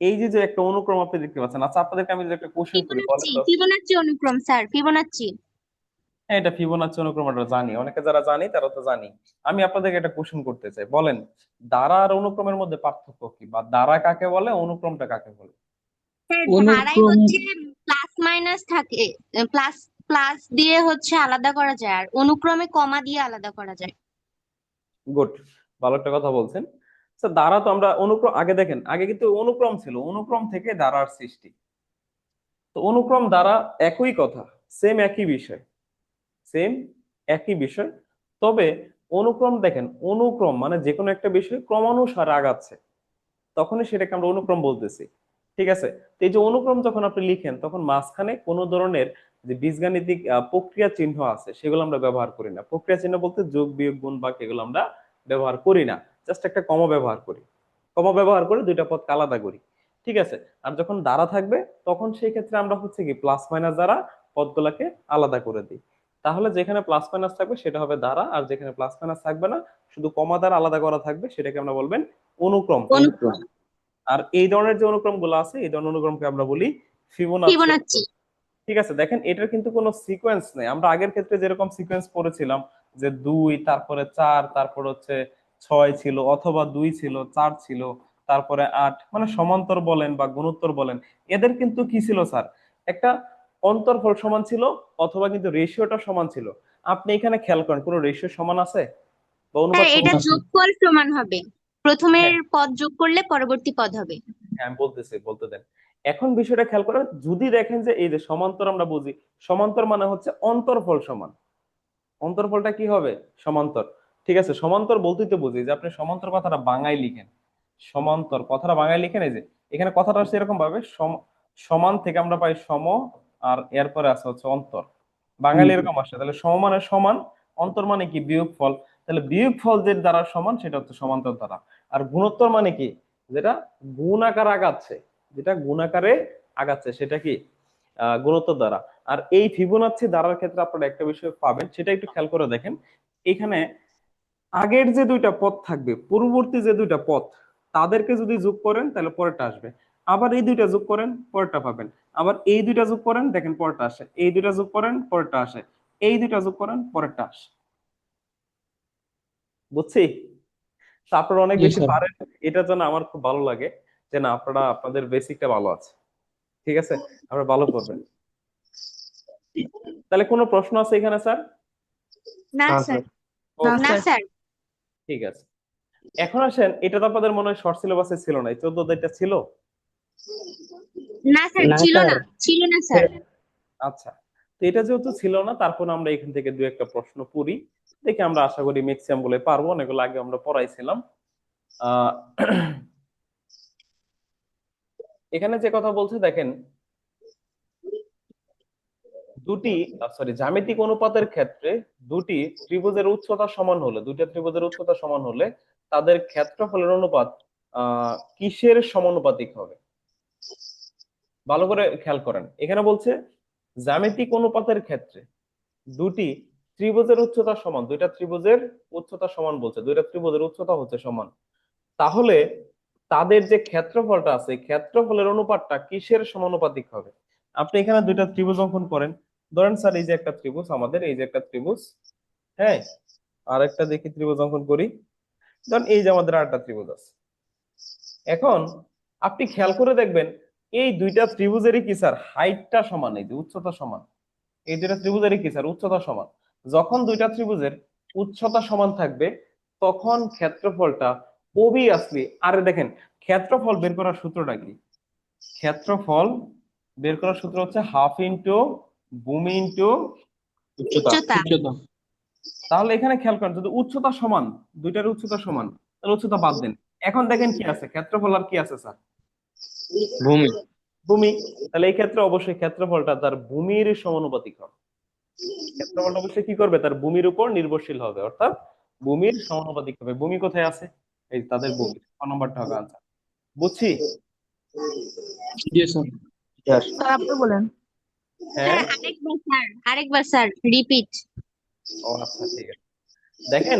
এই যে যে একটা অনুক্রম আপনি দেখতে পাচ্ছেন। আচ্ছা, আপনাদেরকে আমি যদি একটা কোশ্চেন করি, বলেন তো। ফিবোনাচ্চি অনুক্রম স্যার, ফিবোনাচ্চি। হ্যাঁ, এটা ফিবোনাচ্চি অনুক্রম, আমরা জানি, অনেকে যারা জানি তারা তো জানি। আমি আপনাদেরকে একটা কোশ্চেন করতে চাই, বলেন দ্বারা আর অনুক্রমের মধ্যে পার্থক্য কি, বা দ্বারা কাকে বলে, অনুক্রমটা কাকে বলে? স্যার ধারায় অনুক্রম। হচ্ছে প্লাস মাইনাস থাকে, প্লাস প্লাস দিয়ে হচ্ছে আলাদা করা যায়, আর অনুক্রমে কমা দিয়ে আলাদা করা যায়। গুড, ভালো একটা কথা বলছেন। স্যার দ্বারা তো আমরা অনুক্রম, আগে দেখেন, আগে কিন্তু অনুক্রম ছিল, অনুক্রম থেকে দ্বারার সৃষ্টি। তো অনুক্রম দ্বারা একই কথা, সেম একই বিষয়, সেম একই বিষয়। তবে অনুক্রম দেখেন, অনুক্রম মানে যে কোনো একটা বিষয় ক্রমানুসারে আগাচ্ছে, তখনই সেটাকে আমরা অনুক্রম বলতেছি। ঠিক আছে, তো এই যে অনুক্রম যখন আপনি লিখেন, তখন মাঝখানে কোনো ধরনের যে বীজগাণিতিক প্রক্রিয়া চিহ্ন আছে সেগুলো আমরা ব্যবহার করি না। প্রক্রিয়া চিহ্ন বলতে যোগ বিয়োগ গুণ ভাগ এগুলো আমরা ব্যবহার করি না, জাস্ট একটা কমা ব্যবহার করি। কমা ব্যবহার করে দুইটা পদকে আলাদা করি। ঠিক আছে, আর যখন দ্বারা থাকবে তখন সেই ক্ষেত্রে আমরা হচ্ছে কি প্লাস মাইনাস দ্বারা পদগুলাকে আলাদা করে দিই। তাহলে যেখানে প্লাস মাইনাস থাকবে সেটা হবে দ্বারা, আর যেখানে প্লাস মাইনাস থাকবে না, শুধু কমা দ্বারা আলাদা করা থাকবে, সেটাকে আমরা বলবেন অনুক্রম। অনুক্রম। আর এই ধরনের যে অনুক্রম গুলো আছে, এই ধরনের অনুক্রমকে আমরা বলি ফিবোনাচ্চি ফিবোনাচ্চি। অনুক্রম। ঠিক আছে, দেখেন এটার কিন্তু কোনো সিকোয়েন্স নেই। আমরা আগের ক্ষেত্রে যেরকম সিকোয়েন্স পড়েছিলাম, যে 2 তারপরে 4 তারপর হচ্ছে 6 ছিল, অথবা 2 ছিল 4 ছিল তারপরে 8, মানে সমান্তর বলেন বা গুণোত্তর বলেন, এদের কিন্তু কি ছিল স্যার? একটা অন্তরফল সমান ছিল, অথবা কিন্তু রেশিওটা সমান ছিল। আপনি এখানে খেয়াল করেন, কোনো রেশিও সমান আছে বা অনুপাত স্যার সমান এটা আছে? যোগফল সমান হবে, প্রথমের হ্যাঁ, পদ যোগ করলে পরবর্তী পদ হবে। হ্যাঁ, আমি বলতেছি, বলতে দেন। এখন বিষয়টা খেয়াল করেন, যদি দেখেন যে এই যে সমান্তর আমরা বুঝি, সমান্তর মানে হচ্ছে অন্তরফল সমান। অন্তরফলটা কি হবে? সমান্তর। ঠিক আছে, সমান্তর বলতেই তো বুঝি যে আপনি সমান্তর কথাটা বাংলায় লিখেন, সমান্তর কথাটা বাংলায় লিখেন, এই যে এখানে কথাটা আসছে এরকম ভাবে, সমান থেকে আমরা পাই সম, আর এরপরে আছে হচ্ছে অন্তর। বাঙালি এরকম আসছে, তাহলে সম মানে সমান, অন্তর মানে কি বিয়োগফল। তাহলে বিয়োগফল যে দ্বারা সমান সেটা হচ্ছে সমান্তর দ্বারা। আর গুণোত্তর মানে কি? যেটা গুণ আকারে আগাচ্ছে, যেটা গুণ আকারে আগাচ্ছে সেটা কি গুণোত্তর দ্বারা। আর এই ফিবোনাচ্চি ধারার ক্ষেত্রে আপনারা একটা বিষয় পাবেন, সেটা একটু খেয়াল করে দেখেন। এখানে আগের যে দুইটা পদ থাকবে, পূর্ববর্তী যে দুইটা পদ, তাদেরকে যদি যোগ করেন তাহলে পরেরটা আসবে। আবার এই দুইটা যোগ করেন, পরেরটা পাবেন। আবার এই দুইটা যোগ করেন, দেখেন পরেরটা আসে। এই দুইটা যোগ করেন, পরেরটা আসে। এই দুইটা যোগ করেন, পরেরটা আসে। বুঝছি? তা আপনারা অনেক জি বেশি স্যার। পারেন, এটার জন্য আমার খুব ভালো লাগে যে না, আপনারা আপনাদের বেসিকটা ভালো আছে। ঠিক আছে, আপনারা ভালো করবেন। তাহলে কোনো প্রশ্ন আছে এখানে স্যার? না না স্যার। স্যার। না স্যার। ঠিক আছে, এখন আসেন, এটা তো আপনাদের মনে হয় শর্ট সিলেবাসে ছিল না, 14 এটা ছিল? না স্যার, না ছিল স্যার। না, ছিল না স্যার। আচ্ছা, তো এটা যেহেতু ছিল না, তারপর আমরা এখান থেকে দু একটা প্রশ্ন পড়ি, দেখে আমরা আশা করি ম্যাক্সিমাম গুলো পারবো। অনেকগুলো আগে আমরা পড়াইছিলাম। আহ এখানে যে কথা বলছে দেখেন, দুটি জ্যামিতিক অনুপাতের ক্ষেত্রে দুটি ত্রিভুজের উচ্চতা সমান হলে, দুইটা ত্রিভুজের উচ্চতা সমান হলে তাদের ক্ষেত্রফলের অনুপাত কিসের সমানুপাতিক হবে? ভালো করে খেয়াল করেন, এখানে বলছে জ্যামিতিক অনুপাতের ক্ষেত্রে দুটি ত্রিভুজের উচ্চতা সমান, দুইটা ত্রিভুজের উচ্চতা সমান বলছে, দুইটা ত্রিভুজের উচ্চতা হচ্ছে সমান, তাহলে তাদের যে ক্ষেত্রফলটা আছে, ক্ষেত্রফলের অনুপাতটা কিসের সমানুপাতিক হবে? আপনি এখানে দুইটা ত্রিভুজ অঙ্কন করেন। ধরেন স্যার, এই যে একটা ত্রিভুজ আমাদের, এই যে একটা ত্রিভুজ, হ্যাঁ, আরেকটা দেখি ত্রিভুজ অঙ্কন করি। ধরেন এই যে আমাদের আরেকটা ত্রিভুজ আছে। এখন আপনি খেয়াল করে দেখবেন, এই দুইটা ত্রিভুজেরই কি স্যার হাইটটা সমান, এই যে উচ্চতা সমান। এই দুইটা ত্রিভুজেরই কি স্যার উচ্চতা সমান। যখন দুইটা ত্রিভুজের উচ্চতা সমান থাকবে, তখন ক্ষেত্রফলটা অবভিয়াসলি, আরে দেখেন, ক্ষেত্রফল বের করার সূত্রটা কি? ক্ষেত্রফল বের করার সূত্র হচ্ছে হাফ ইন্টু ভূমি ইন্টু উচ্চতা। উচ্চতা। উচ্চতা। তাহলে এখানে খেয়াল করেন, যদি উচ্চতা সমান, দুইটার উচ্চতা সমান, তাহলে উচ্চতা বাদ দেন। এখন দেখেন কি আছে, ক্ষেত্রফল আর কি আছে স্যার? ভূমি। ভূমি। তাহলে এই ক্ষেত্রে অবশ্যই ক্ষেত্রফলটা তার ভূমির সমানুপাতিক হবে। ক্ষেত্রফলটা অবশ্যই কি করবে, তার ভূমির উপর নির্ভরশীল হবে, অর্থাৎ ভূমির সমানুপাতিক হবে। ভূমি কোথায় আছে? এই তাদের ভূমি, ক নম্বরটা হবে আনসার। বুঝছি? জি স্যার। স্যার আপনি বলেন। হ্যাঁ, স্যার আরেকবার স্যার, আরেকবার স্যার, রিপিট। ও আচ্ছা, ঠিক আছে। দেখেন,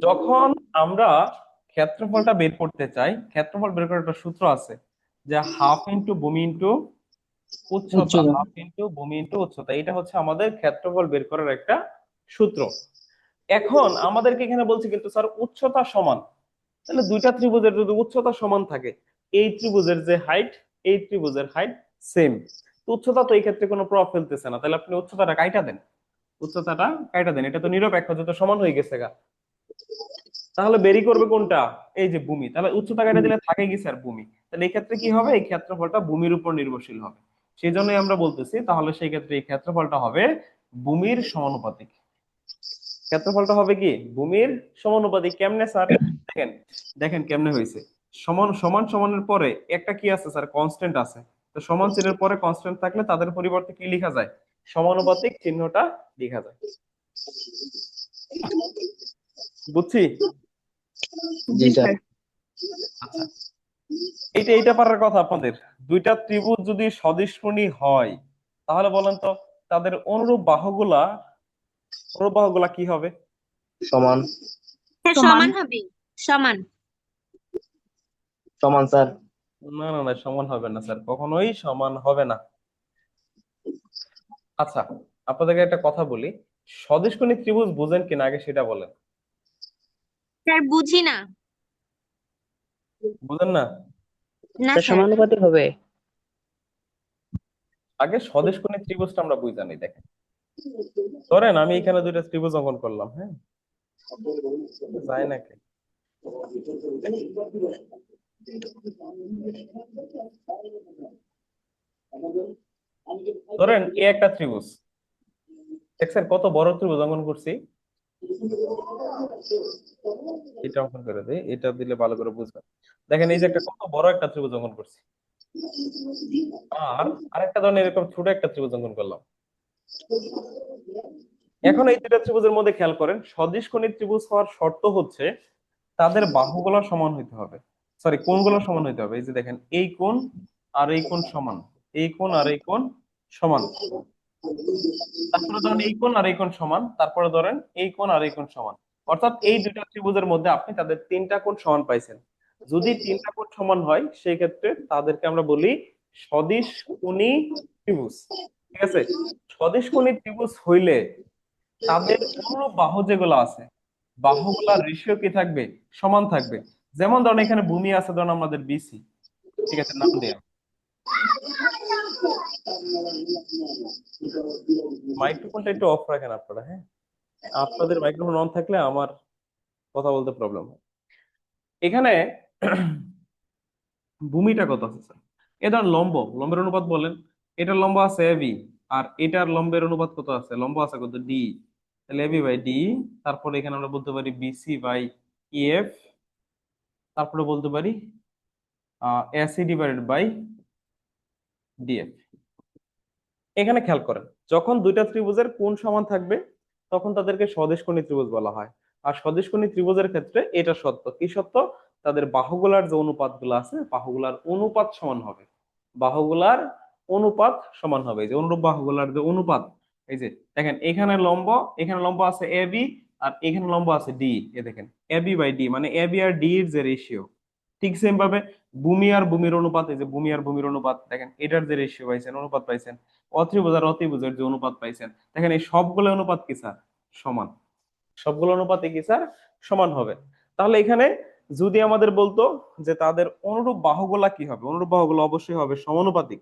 যখন আমরা ক্ষেত্রফলটা বের করতে চাই, ক্ষেত্রফল বের করার একটা সূত্র আছে, যে হাফ ইন্টু ভূমি ইন্টু উচ্চতা, উচ্চতা। হাফ ইন্টু ভূমি ইন্টু উচ্চতা। এটা হচ্ছে আমাদের ক্ষেত্রফল বের করার একটা সূত্র। এখন আমাদেরকে এখানে বলছে কিন্তু স্যার উচ্চতা সমান, তাহলে দুইটা ত্রিভুজের যদি উচ্চতা সমান থাকে, এই ত্রিভুজের যে হাইট, এই ত্রিভুজের হাইট সেম, তো উচ্চতা তো এই ক্ষেত্রে কোনো প্রভাব ফেলতেছে না। তাহলে আপনি উচ্চতাটা কাইটা দেন, উচ্চতাটা কাইটা দেন, এটা তো নিরপেক্ষ, যেহেতু সমান হয়ে গেছে গা। তাহলে বেরি করবে কোনটা? এই যে ভূমি। তাহলে উচ্চতা কাটা দিলে থাকে কি স্যার? ভূমি। তাহলে এই ক্ষেত্রে কি হবে, এই ক্ষেত্রফলটা ভূমির উপর নির্ভরশীল হবে। সেই জন্যই আমরা বলতেছি, তাহলে সেই ক্ষেত্রে এই ক্ষেত্রফলটা হবে ভূমির সমানুপাতিক। ক্ষেত্রফলটা হবে কি ভূমির সমানুপাতিক। কেমনে স্যার? দেখেন, দেখেন কেমনে হয়েছে। সমান সমান সমানের পরে একটা কি আছে স্যার? কনস্ট্যান্ট আছে। তো সমান চিহ্নের পরে কনস্ট্যান্ট থাকলে তাদের পরিবর্তে কি লেখা যায়? সমানুপাতিক চিহ্নটা লেখা যায়। বুঝছি? জি স্যার। আচ্ছা, এইটা পারার কথা আপনাদের। দুইটা ত্রিভুজ যদি সদিশকোণী হয়, তাহলে বলেন তো তাদের অনুরূপ বাহুগুলা কি হবে? সমান। স্যার সমান। সমান হবে, সমান। সমান স্যার। না না না, সমান হবে না স্যার, কখনোই সমান হবে না। আচ্ছা, আপনাদেরকে একটা কথা বলি, সদিশকোণী ত্রিভুজ বুঝেন কিনা আগে সেটা বলেন। স্যার বুঝি না। বুঝেন না? না স্যার স্যার। সমানুপাতিক হবে। আগে সদিশকোণী ত্রিভুজটা আমরা বুঝা নিই। দেখেন, ধরেন আমি এখানে দুইটা ত্রিভুজ অঙ্কন করলাম, হ্যাঁ, যায় নাকি? ধরেন এ একটা ত্রিভুজ, দেখছেন কত বড় ত্রিভুজ অঙ্কন করছি? এটা অঙ্কন করে দিই, এটা দিলে ভালো করে বুঝবেন। দেখেন এই যে একটা কত বড় একটা ত্রিভুজ অঙ্কন করছি, আর আরেকটা ধরেন এরকম ছোট একটা ত্রিভুজ অঙ্কন করলাম। এখন এই দুইটা ত্রিভুজের মধ্যে খেয়াল করেন, সদিশকোণী ত্রিভুজ হওয়ার শর্ত হচ্ছে তাদের বাহুগুলো সমান হইতে হবে, সরি কোণগুলো সমান হইতে হবে। এই যে দেখেন, এই কোণ আর এই কোণ সমান, এই কোণ আর এই কোণ সমান। তারপরে ধরেন এই কোণ আর এই কোণ সমান, তারপরে ধরেন এই কোণ আর এই কোণ সমান। অর্থাৎ এই দুইটা ত্রিভুজের মধ্যে আপনি তাদের তিনটা কোণ সমান পাইছেন। যদি তিনটা কোণ সমান হয় সেই ক্ষেত্রে তাদেরকে আমরা বলি সদিশকোণী ত্রিভুজ। ঠিক আছে, সদিশকোণী ত্রিভুজ হইলে তাদের অনুরূপ বাহু যেগুলো আছে, বাহুগুলার রেশিও কি থাকবে? সমান থাকবে। যেমন ধরেন এখানে ভূমি আছে, ধরেন আমাদের বিসি, ঠিক আছে, নাম দেয়া। মাইক্রোফোনটা একটু অফ রাখেন আপনারা, হ্যাঁ, আপনাদের মাইক্রোফোন অন থাকলে আমার কথা বলতে প্রবলেম হয়। এখানে ভূমিটা কত আছে স্যার? এ ধর লম্বের অনুপাত বলেন, এটার লম্ব আছে এবি, আর এটার লম্বের অনুপাত কত আছে? লম্ব আছে কত? ডি। তাহলে এবি বাই ডি, তারপরে এখানে আমরা বলতে পারি বিসি বাই ইএফ, তারপরে বলতে পারি এসি ডিভাইডেড বাই ডিএফ। এখানে খেয়াল করেন, যখন দুইটা ত্রিভুজের কোণ সমান থাকবে তখন তাদেরকে সদিশকোণী ত্রিভুজ বলা হয়। আর সদিশকোণী ত্রিভুজের ক্ষেত্রে এটা সত্য, কি সত্য? তাদের বাহুগুলার যে অনুপাতগুলো আছে, বাহুগুলার অনুপাত সমান হবে, বাহুগুলার অনুপাত সমান হবে। এই যে অনুরূপ বাহুগুলার যে অনুপাত, এই যে দেখেন এখানে লম্ব আছে এ বি, আর এখানে লম্ব আছে ডি। এ দেখেন এবি বাই ডি, মানে এবি আর ডি এর যে রেশিও, ঠিক সেম ভাবে ভূমি আর ভূমির অনুপাত, এই যে ভূমি আর ভূমির অনুপাত দেখেন, এটার যে রেশিও পাইছেন, অনুপাত পাইছেন, অত্রিভুজ আর অতিভুজের যে অনুপাত পাইছেন, দেখেন এই সবগুলো অনুপাত কি স্যার? সমান। সবগুলো অনুপাতে কি স্যার? সমান হবে। তাহলে এখানে যদি আমাদের বলতো যে তাদের অনুরূপ বাহুগুলা কি হবে, অনুরূপ বাহুগুলো অবশ্যই হবে সমানুপাতিক।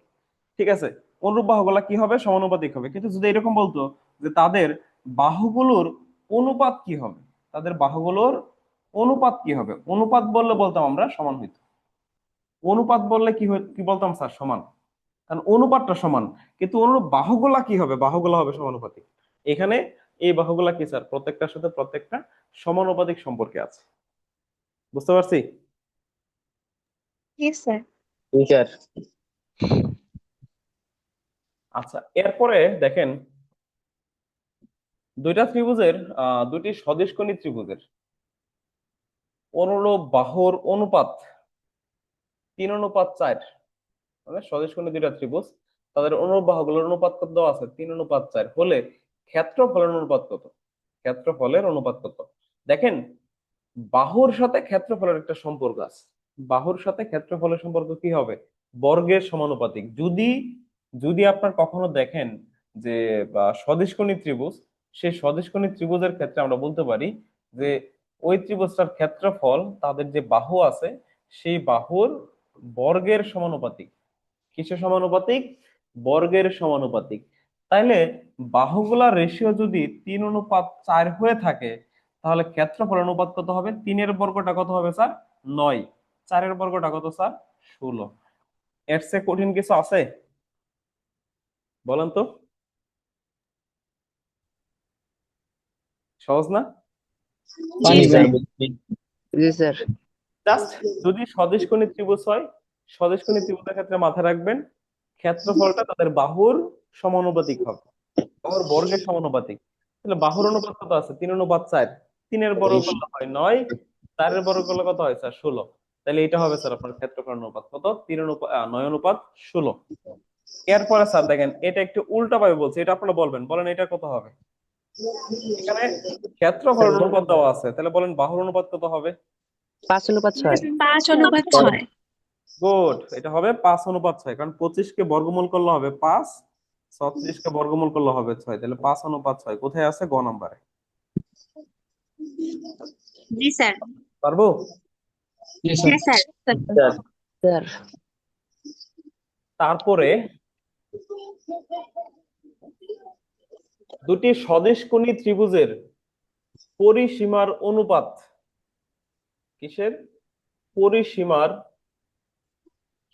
ঠিক আছে, অনুরূপ বাহুগুলা কি হবে? সমানুপাতিক হবে। কিন্তু যদি এরকম বলতো যে তাদের বাহুগুলোর অনুপাত কি হবে, তাদের বাহুগুলোর অনুপাত কি হবে, অনুপাত বললে বলতাম আমরা সমান হইতো। অনুপাত বললে কি বলতাম স্যার? সমান, কারণ অনুপাতটা সমান। কিন্তু অনুরূপ বাহুগুলা কি হবে? বাহুগুলা হবে সমানুপাতিক। এখানে এই বাহুগুলা কি স্যার? প্রত্যেকটার সাথে প্রত্যেকটা সমানুপাতিক সম্পর্কে আছে। বুঝতে পারছি? Yes, sir. টিচার আচ্ছা, এরপরে দেখেন দুইটা ত্রিভুজের দুটি সদিশকোণী ত্রিভুজের অনুরূপ বাহুর অনুপাত 3:4, মানে সদিশকোণী দুইটা ত্রিভুজ, তাদের অনুরূপ বাহুগুলোর অনুপাত কত দেওয়া আছে? 3:4 হলে ক্ষেত্রফলের অনুপাত কত? ক্ষেত্রফলের অনুপাত কত? দেখেন, বাহুর সাথে ক্ষেত্রফলের একটা সম্পর্ক আছে। বাহুর সাথে ক্ষেত্রফলের সম্পর্ক কি হবে? বর্গের সমানুপাতিক। যদি যদি আপনার কখনো দেখেন যে সদিশকোণী ত্রিভুজ, সেই সদিশকোণী ত্রিভুজের ক্ষেত্রে আমরা বলতে পারি যে ওই ত্রিভুজটার ক্ষেত্রফল তাদের যে বাহু আছে সেই বাহুর বর্গের সমানুপাতিক। কিসের সমানুপাতিক? বর্গের সমানুপাতিক। তাইলে বাহুগুলার রেশিও যদি 3:4 হয়ে থাকে, তাহলে ক্ষেত্রফল অনুপাত কত হবে? 3-এর বর্গটা কত হবে স্যার? 9। 4-এর বর্গটা কত স্যার? 16। এর চেয়ে কঠিন কিছু আছে? বলেন তো। সহজ না? জি, জি স্যার। স্যার। জি স্যার। জাস্ট যদি সদিশকোণী ত্রিভুজ হয়, সদিশকোণী ত্রিভুজের ক্ষেত্রে মাথায় রাখবেন ক্ষেত্রফলটা তাদের বাহুর সমানুপাতিক হবে, বাহুর বর্গের সমানুপাতিক। তাহলে বাহুর অনুপাত কত আছে? 3:4। 3-এর বর্গ করলে হয় 9, 4-এর বর্গ করলে কত হয় স্যার? 16। তাহলে এটা হবে স্যার আপনার ক্ষেত্রফল অনুপাত কত? 9:16। এরপরে স্যার দেখেন, এটা একটু উল্টা ভাবে বলছে, এটা আপনারা বলবেন, বলেন এটা কত হবে? এখানে ক্ষেত্রফলের অনুপাত দেওয়া আছে, তাহলে বলেন বাহুর অনুপাত কত হবে? 5:6। 5:6। গুড, এটা হবে 5:6, কারণ 25-কে বর্গমূল করলে হবে 5, 36-কে বর্গমূল করলে হবে 6, তাহলে 5:6 কোথায় আছে? গ নাম্বারে। জি স্যার। পারবো? Yes, sir. হ্যাঁ স্যার। স্যার স্যার তারপরে দুটি সদিশকোণী ত্রিভুজের পরিসীমার অনুপাত, কিসের? পরিসীমার,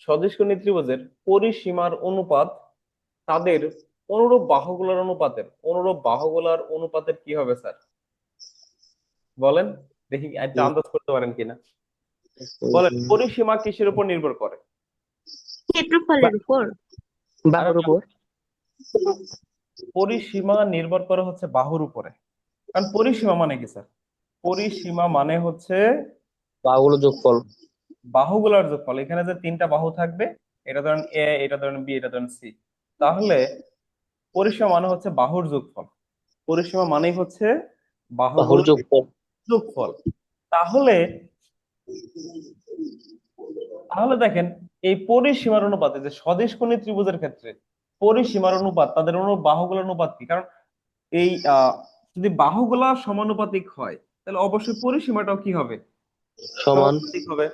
সদিশকোণী ত্রিভুজের পরিসীমার অনুপাত তাদের অনুরূপ বাহুগুলার অনুপাতের কি হবে স্যার? বলেন দেখি, একটা আন্দাজ করতে পারেন কিনা। বলেন পরিসীমা কিসের উপর নির্ভর করে? ক্ষেত্রফলের উপর। বাহুর উপর। পরিসীমা নির্ভর করে হচ্ছে বাহুর উপরে। কারণ পরিসীমা মানে কি স্যার? পরিসীমা মানে হচ্ছে বাহুগুলো যোগফল। বাহুগুলোর যোগফল। এখানে যে তিনটা বাহু থাকবে, এটা ধরেন এ, এটা ধরেন বি, এটা ধরেন সি, তাহলে পরিসীমা মানে হচ্ছে বাহুর যোগফল। পরিসীমা মানেই হচ্ছে বাহুর বাহুগুলোর যোগফল। যোগফল। তাহলে তাহলে দেখেন, এই পরিসীমার অনুপাতে যে সদিশকোণী ত্রিভুজের ক্ষেত্রে পরিসীমার অনুপাত, তাদের বাহুগুলোর অনুপাত কি? কারণ এই যদি বাহুগুলা সমানুপাতিক হয়, তাহলে অবশ্যই পরিসীমাটাও কি হবে? সমান। সমানুপাতিক হবে।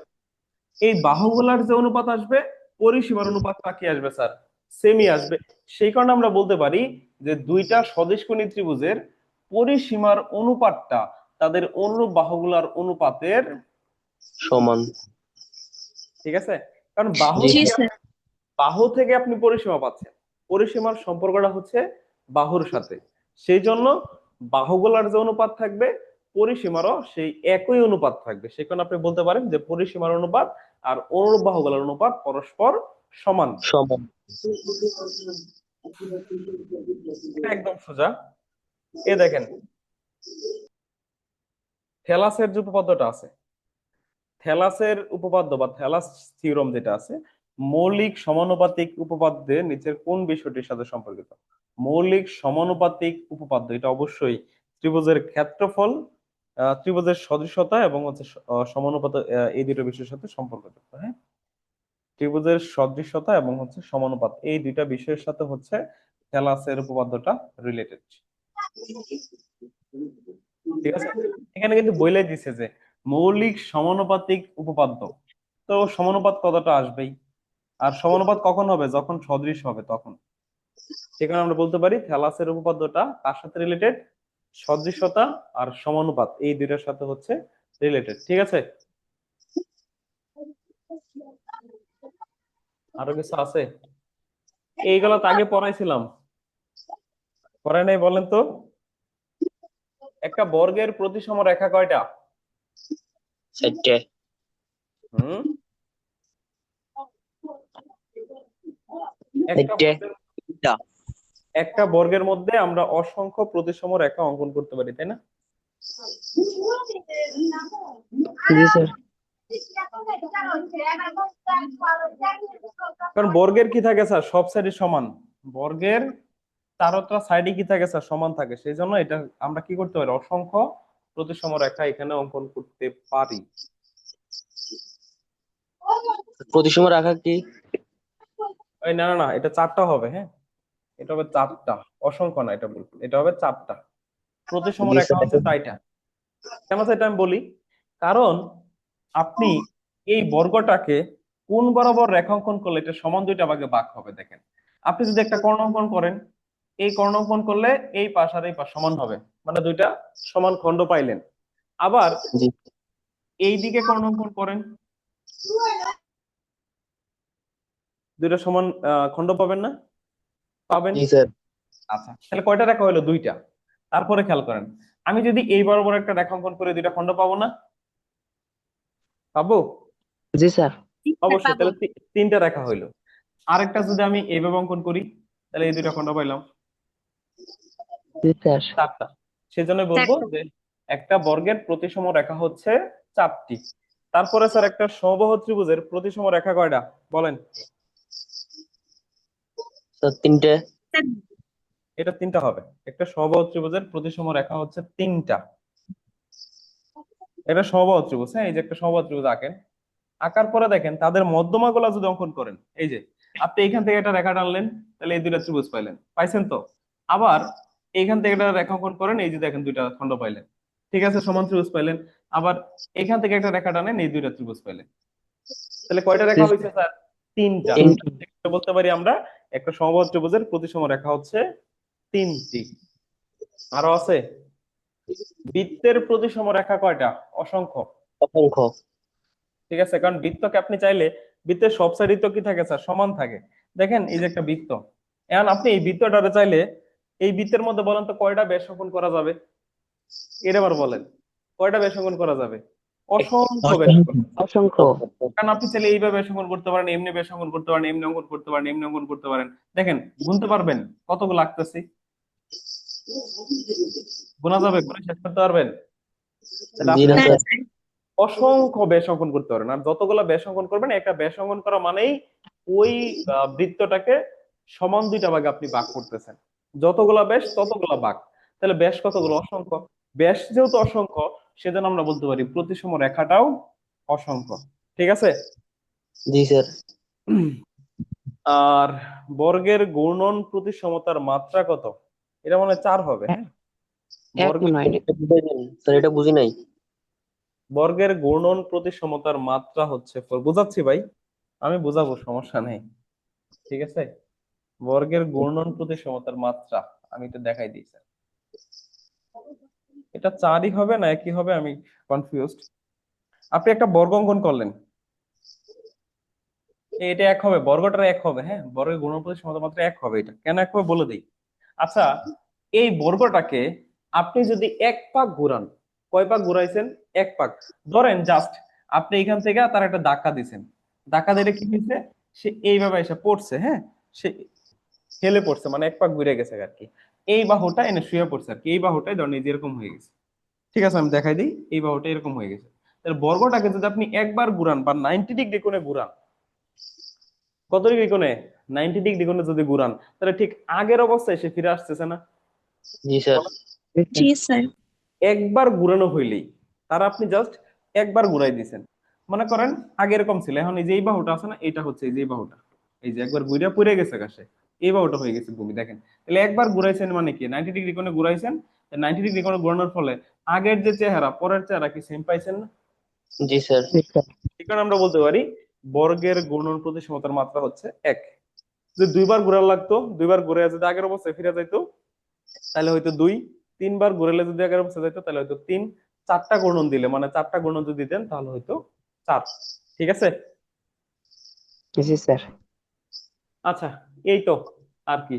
এই বাহুগুলার যে অনুপাত আসবে, পরিসীমার অনুপাতটা কি আসবে স্যার? সেমই আসবে। সেই কারণে আমরা বলতে পারি যে দুইটা সদিশকোণী ত্রিভুজের পরিসীমার অনুপাতটা তাদের অনুরূপ বাহুগুলার অনুপাতের সমান। ঠিক আছে? কারণ বাহু জি। জি থেকে স্যার। বাহু থেকে আপনি পরিসীমা পাচ্ছেন, পরিসীমার সম্পর্কটা হচ্ছে বাহুর সাথে। সেই জন্য বাহুগুলার যে অনুপাত থাকবে, পরিসীমারও সেই একই অনুপাত থাকবে। সেই কারণে আপনি বলতে পারেন যে পরিসীমার অনুপাত আর অনুরূপ বাহুগুলার অনুপাত পরস্পর সমান। সমান। এটা একদম সোজা। এ দেখেন, থ্যালাসের যে উপপাদ্যটা আছে, থ্যালাসের উপপাদ্য বা থ্যালাস থিওরাম যেটা আছে, মৌলিক সমানুপাতিক উপপাদ্যের নিচের কোন বিষয়টির সাথে সম্পর্কিত? মৌলিক সমানুপাতিক উপপাদ্য এটা অবশ্যই ত্রিভুজের ক্ষেত্রফল, ত্রিভুজের সদৃশতা এবং হচ্ছে সমানুপাত, এই দুটো বিষয়ের সাথে সম্পর্কযুক্ত। হ্যাঁ, ত্রিভুজের সদৃশতা এবং হচ্ছে সমানুপাত, এই দুইটা বিষয়ের সাথে হচ্ছে থ্যালাসের উপপাদ্যটা রিলেটেড। ঠিক আছে, এখানে কিন্তু বইলাই দিছে যে মৌলিক সমানুপাতিক উপপাদ্য, তো সমানুপাত কতটা আসবেই। আর সমানুপাত কখন হবে? যখন সদৃশ হবে তখন। সেখানে আমরা বলতে পারি থ্যালাসের উপপাদ্যটা কার সাথে রিলেটেড? সদৃশতা আর সমানুপাত, এই দুইটার সাথে হচ্ছে রিলেটেড। ঠিক আছে, আরো কিছু আছে? এইগুলো তো আগে পড়াইছিলাম, পড়াই নাই বলেন তো? একটা বর্গের প্রতিসম রেখা কয়টা? 4টে। হুম, একটা 4টে। বর্গের একটা বর্গের মধ্যে আমরা অসংখ্য প্রতিসম রেখা অঙ্কন করতে পারি, তাই না? জি স্যার। কারণ বর্গের কি থাকে স্যার? সব সাইডে সমান। বর্গের চারটা সাইডে কি থাকে স্যার? সমান থাকে। সেই জন্য এটা আমরা কি করতে পারি? অসংখ্য প্রতিসম রেখা এখানে অঙ্কন করতে পারি। প্রতিসম রাখা কি? এই না না না, এটা চারটা হবে। হ্যাঁ, এটা হবে চারটা, অসংখ্য না, এটা বলবো এটা হবে চারটা। প্রতিসম জি রেখা স্যার। হচ্ছে 4টা। কেন সেটা আমি বলি, কারণ আপনি এই বর্গটাকে কোণ বরাবর রেখাঙ্কন করলে এটা সমান দুইটা ভাগে ভাগ হবে। দেখেন, আপনি যদি একটা কর্ণ অঙ্কন করেন, এই কর্ণ অঙ্কন করলে এই পাশ আর এই পাশ সমান হবে, মানে দুইটা সমান খণ্ড পাইলেন। আবার জি। এই দিকে কর্ণ অঙ্কন করেন, দুইটা সমান খণ্ড পাবেন না? পাবেন। জি স্যার। আচ্ছা, তাহলে কয়টা রেখা হলো? 2টা। তারপরে খেয়াল করেন, আমি যদি এই বরাবর একটা রেখাঙ্কন করে দুইটা খণ্ড পাবো না? পাবো জি স্যার। অবশ্যই। পাবো। তাহলে 3টা রেখা হইলো। আরেকটা যদি আমি এইভাবে অঙ্কন করি, তাহলে এই দুইটা খণ্ড পাইলাম, জি স্যার। 4টা। সেজন্য বলবো যে একটা বর্গের প্রতিসম রেখা হচ্ছে 4টি। তারপরে স্যার একটা সমবাহু ত্রিভুজের প্রতিসম রেখা কয়টা বলেন? স্যার 3টে। এটা 3টা হবে। একটা সমবাহু ত্রিভুজের প্রতিসম রেখা হচ্ছে 3টা। এটা সমবাহু ত্রিভুজ। হ্যাঁ, এই যে একটা সমবাহু ত্রিভুজ আঁকেন, আঁকার পরে দেখেন তাদের মধ্যমা গুলা যদি অঙ্কন করেন, এই যে আপনি এখান থেকে একটা রেখা টানলেন, তাহলে এই দুইটা ত্রিভুজ পাইলেন, পাইছেন তো? আবার এইখান থেকে একটা রেখা অঙ্কন করেন, এই যে দেখেন দুইটা খণ্ড পাইলেন, ঠিক আছে, সমান ত্রিভুজ পাইলেন। আবার এখান থেকে একটা রেখা টানেন, এই দুইটা ত্রিভুজ পাইলেন। তাহলে কয়টা রেখা হয়েছে স্যার? 3টা। 3টে। বলতে পারি আমরা একটা সমবাহু ত্রিভুজের প্রতিসম রেখা হচ্ছে 3টি। আরো আছে, বৃত্তের প্রতিসম রেখা কয়টা? অসংখ্য। অসংখ্য। ঠিক আছে, কারণ বৃত্তকে আপনি চাইলে বৃত্তের সব সাইডই তো কি থাকে স্যার? সমান থাকে। দেখেন এই যে একটা বৃত্ত, এখন আপনি এই বৃত্তটারে চাইলে এই বৃত্তের মধ্যে বলেন তো কয়টা ব্যাস অঙ্কন করা যাবে? এর আবার বলেন, কয়টা ব্যাস অঙ্কন করা যাবে? অসংখ্য ব্যাস অঙ্কন। অসংখ্য। কারণ আপনি চাইলে এইভাবে ব্যাস অঙ্কন করতে পারেন, এমনি ব্যাস অঙ্কন করতে পারেন, এমনি অঙ্কন করতে পারেন, এমনি অঙ্কন করতে পারেন, এমনি অঙ্কন করতে পারেন। দেখেন গুনতে পারবেন কতগুলো লাগতেছে? গোনা যাবে, গুণে শেষ করতে পারবেন? তাহলে জি আপনি না হ্যাঁ স্যার। স্যার। অসংখ্য ব্যাস অঙ্কন করতে পারেন, আর যতগুলো ব্যাস অঙ্কন করবেন, একটা ব্যাস অঙ্কন করা মানেই ওই বৃত্তটাকে সমান দুইটা ভাগে আপনি ভাগ করতেছেন। যতগুলা ব্যাস ততগুলা ভাগ। তাহলে ব্যাস কতগুলো? অসংখ্য। ব্যাস যেহেতু অসংখ্য, সেজন্য আমরা বলতে পারি প্রতিসম রেখাটাও অসংখ্য। ঠিক আছে? জি স্যার। আর বর্গের ঘূর্ণন প্রতিসমতার মাত্রা কত? এটা মনে হয় 4 হবে, হ্যাঁ? বর্গের এটা বুঝাইবেন স্যার, এটা বুঝি নাই। বর্গের ঘূর্ণন প্রতিসমতার মাত্রা হচ্ছে বুঝাচ্ছি ভাই, আমি বুঝাবো, সমস্যা নেই। ঠিক আছে? বর্গের ঘূর্ণন প্রতিসমতার মাত্রা আমি এটা দেখাই দিই স্যার। এটা 4ই হবে না একই হবে, আমি কনফিউজড। আপনি একটা বর্গ অঙ্কন করলেন, এটা এক হবে, বর্গটার এক হবে, হ্যাঁ? বর্গের ঘূর্ণন প্রতিসমতার মাত্রা এক হবে। এটা কেন এক হবে বলে দিই। আচ্ছা, এই বর্গটাকে আপনি যদি এক পাক ঘুরান, কয় পাক ঘুরাইছেন? এক পাক। ধরেন জাস্ট আপনি এখান থেকে তার একটা ধাক্কা দিছেন, ধাক্কা দিলে কি হয়েছে? সে এইভাবে এসে পড়ছে, হ্যাঁ? সে হেলে পড়ছে, মানে এক পাক ঘুরে গেছে আর কি। এই বাহুটা এনে শুয়ে পড়ছে আর কি, এই বাহুটাই ধরেন এই যে এরকম হয়ে গেছে। ঠিক আছে, আমি দেখাই দিই, এই বাহুটা এরকম হয়ে গেছে। তাহলে বর্গটাকে যদি আপনি একবার ঘুরান বা 90 ডিগ্রি কোণে ঘুরান, কত ডিগ্রি কোণে? 90 ডিগ্রি কোণে যদি ঘুরান, তাহলে ঠিক আগের অবস্থায় সে ফিরে আসতেছে না? জি স্যার। জি স্যার। একবার ঘুরানো হইলেই, তার আপনি জাস্ট একবার ঘুরাই দিছেন। মনে করেন আগে এরকম ছিল, এখন এই যে এই বাহুটা আছে না, এটা হচ্ছে এই যে এই বাহুটা, এই যে একবার ঘুরে পড়ে গেছে কাছে, এই বাহুটা হয়ে গেছে ভূমি। দেখেন, তাহলে একবার ঘুরাইছেন মানে কি? 90 ডিগ্রি কোণে ঘুরাইছেন। 90 ডিগ্রি কোণে ঘোরানোর ফলে আগের যে চেহারা পরের চেহারা কি সেম পাইছেন না? জি স্যার। এই কারণে আমরা বলতে পারি বর্গের ঘূর্ণন প্রতিসমতার মাত্রা হচ্ছে 1। যদি দুইবার ঘুরা লাগতো, দুইবার ঘুরে যদি আগের অবস্থায় ফিরে যাইতো, তাহলে হয়তো 2। 3বার ঘুরালে যদি আগের অবস্থায় যাইতো, তাহলে হয়তো 3। 4টা গুণন দিলে, মানে 4টা গুণন যদি দিতেন, তাহলে হয়তো 4। ঠিক আছে? জি স্যার। আচ্ছা, এই তো, আর কি।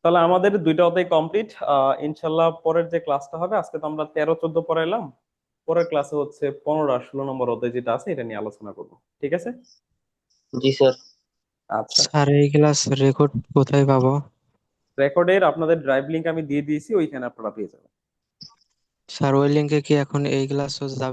তাহলে আমাদের দুইটা অধ্যায় কমপ্লিট। ইনশাল্লাহ পরের যে ক্লাসটা হবে, আজকে তো আমরা 13 14 পড়াইলাম, পরের ক্লাসে হচ্ছে 15 আর 16 নম্বর অধ্যায় যেটা আছে এটা নিয়ে আলোচনা করব। ঠিক আছে? জি স্যার। আচ্ছা, স্যার এই ক্লাস রেকর্ড কোথায় পাবো? রেকর্ডের আপনাদের ড্রাইভ লিংক আমি দিয়ে দিয়েছি, ওইখানে আপনারা পেয়ে যাবেন। স্যার ওই লিঙ্কে কি এখন এই ক্লাস যাবে?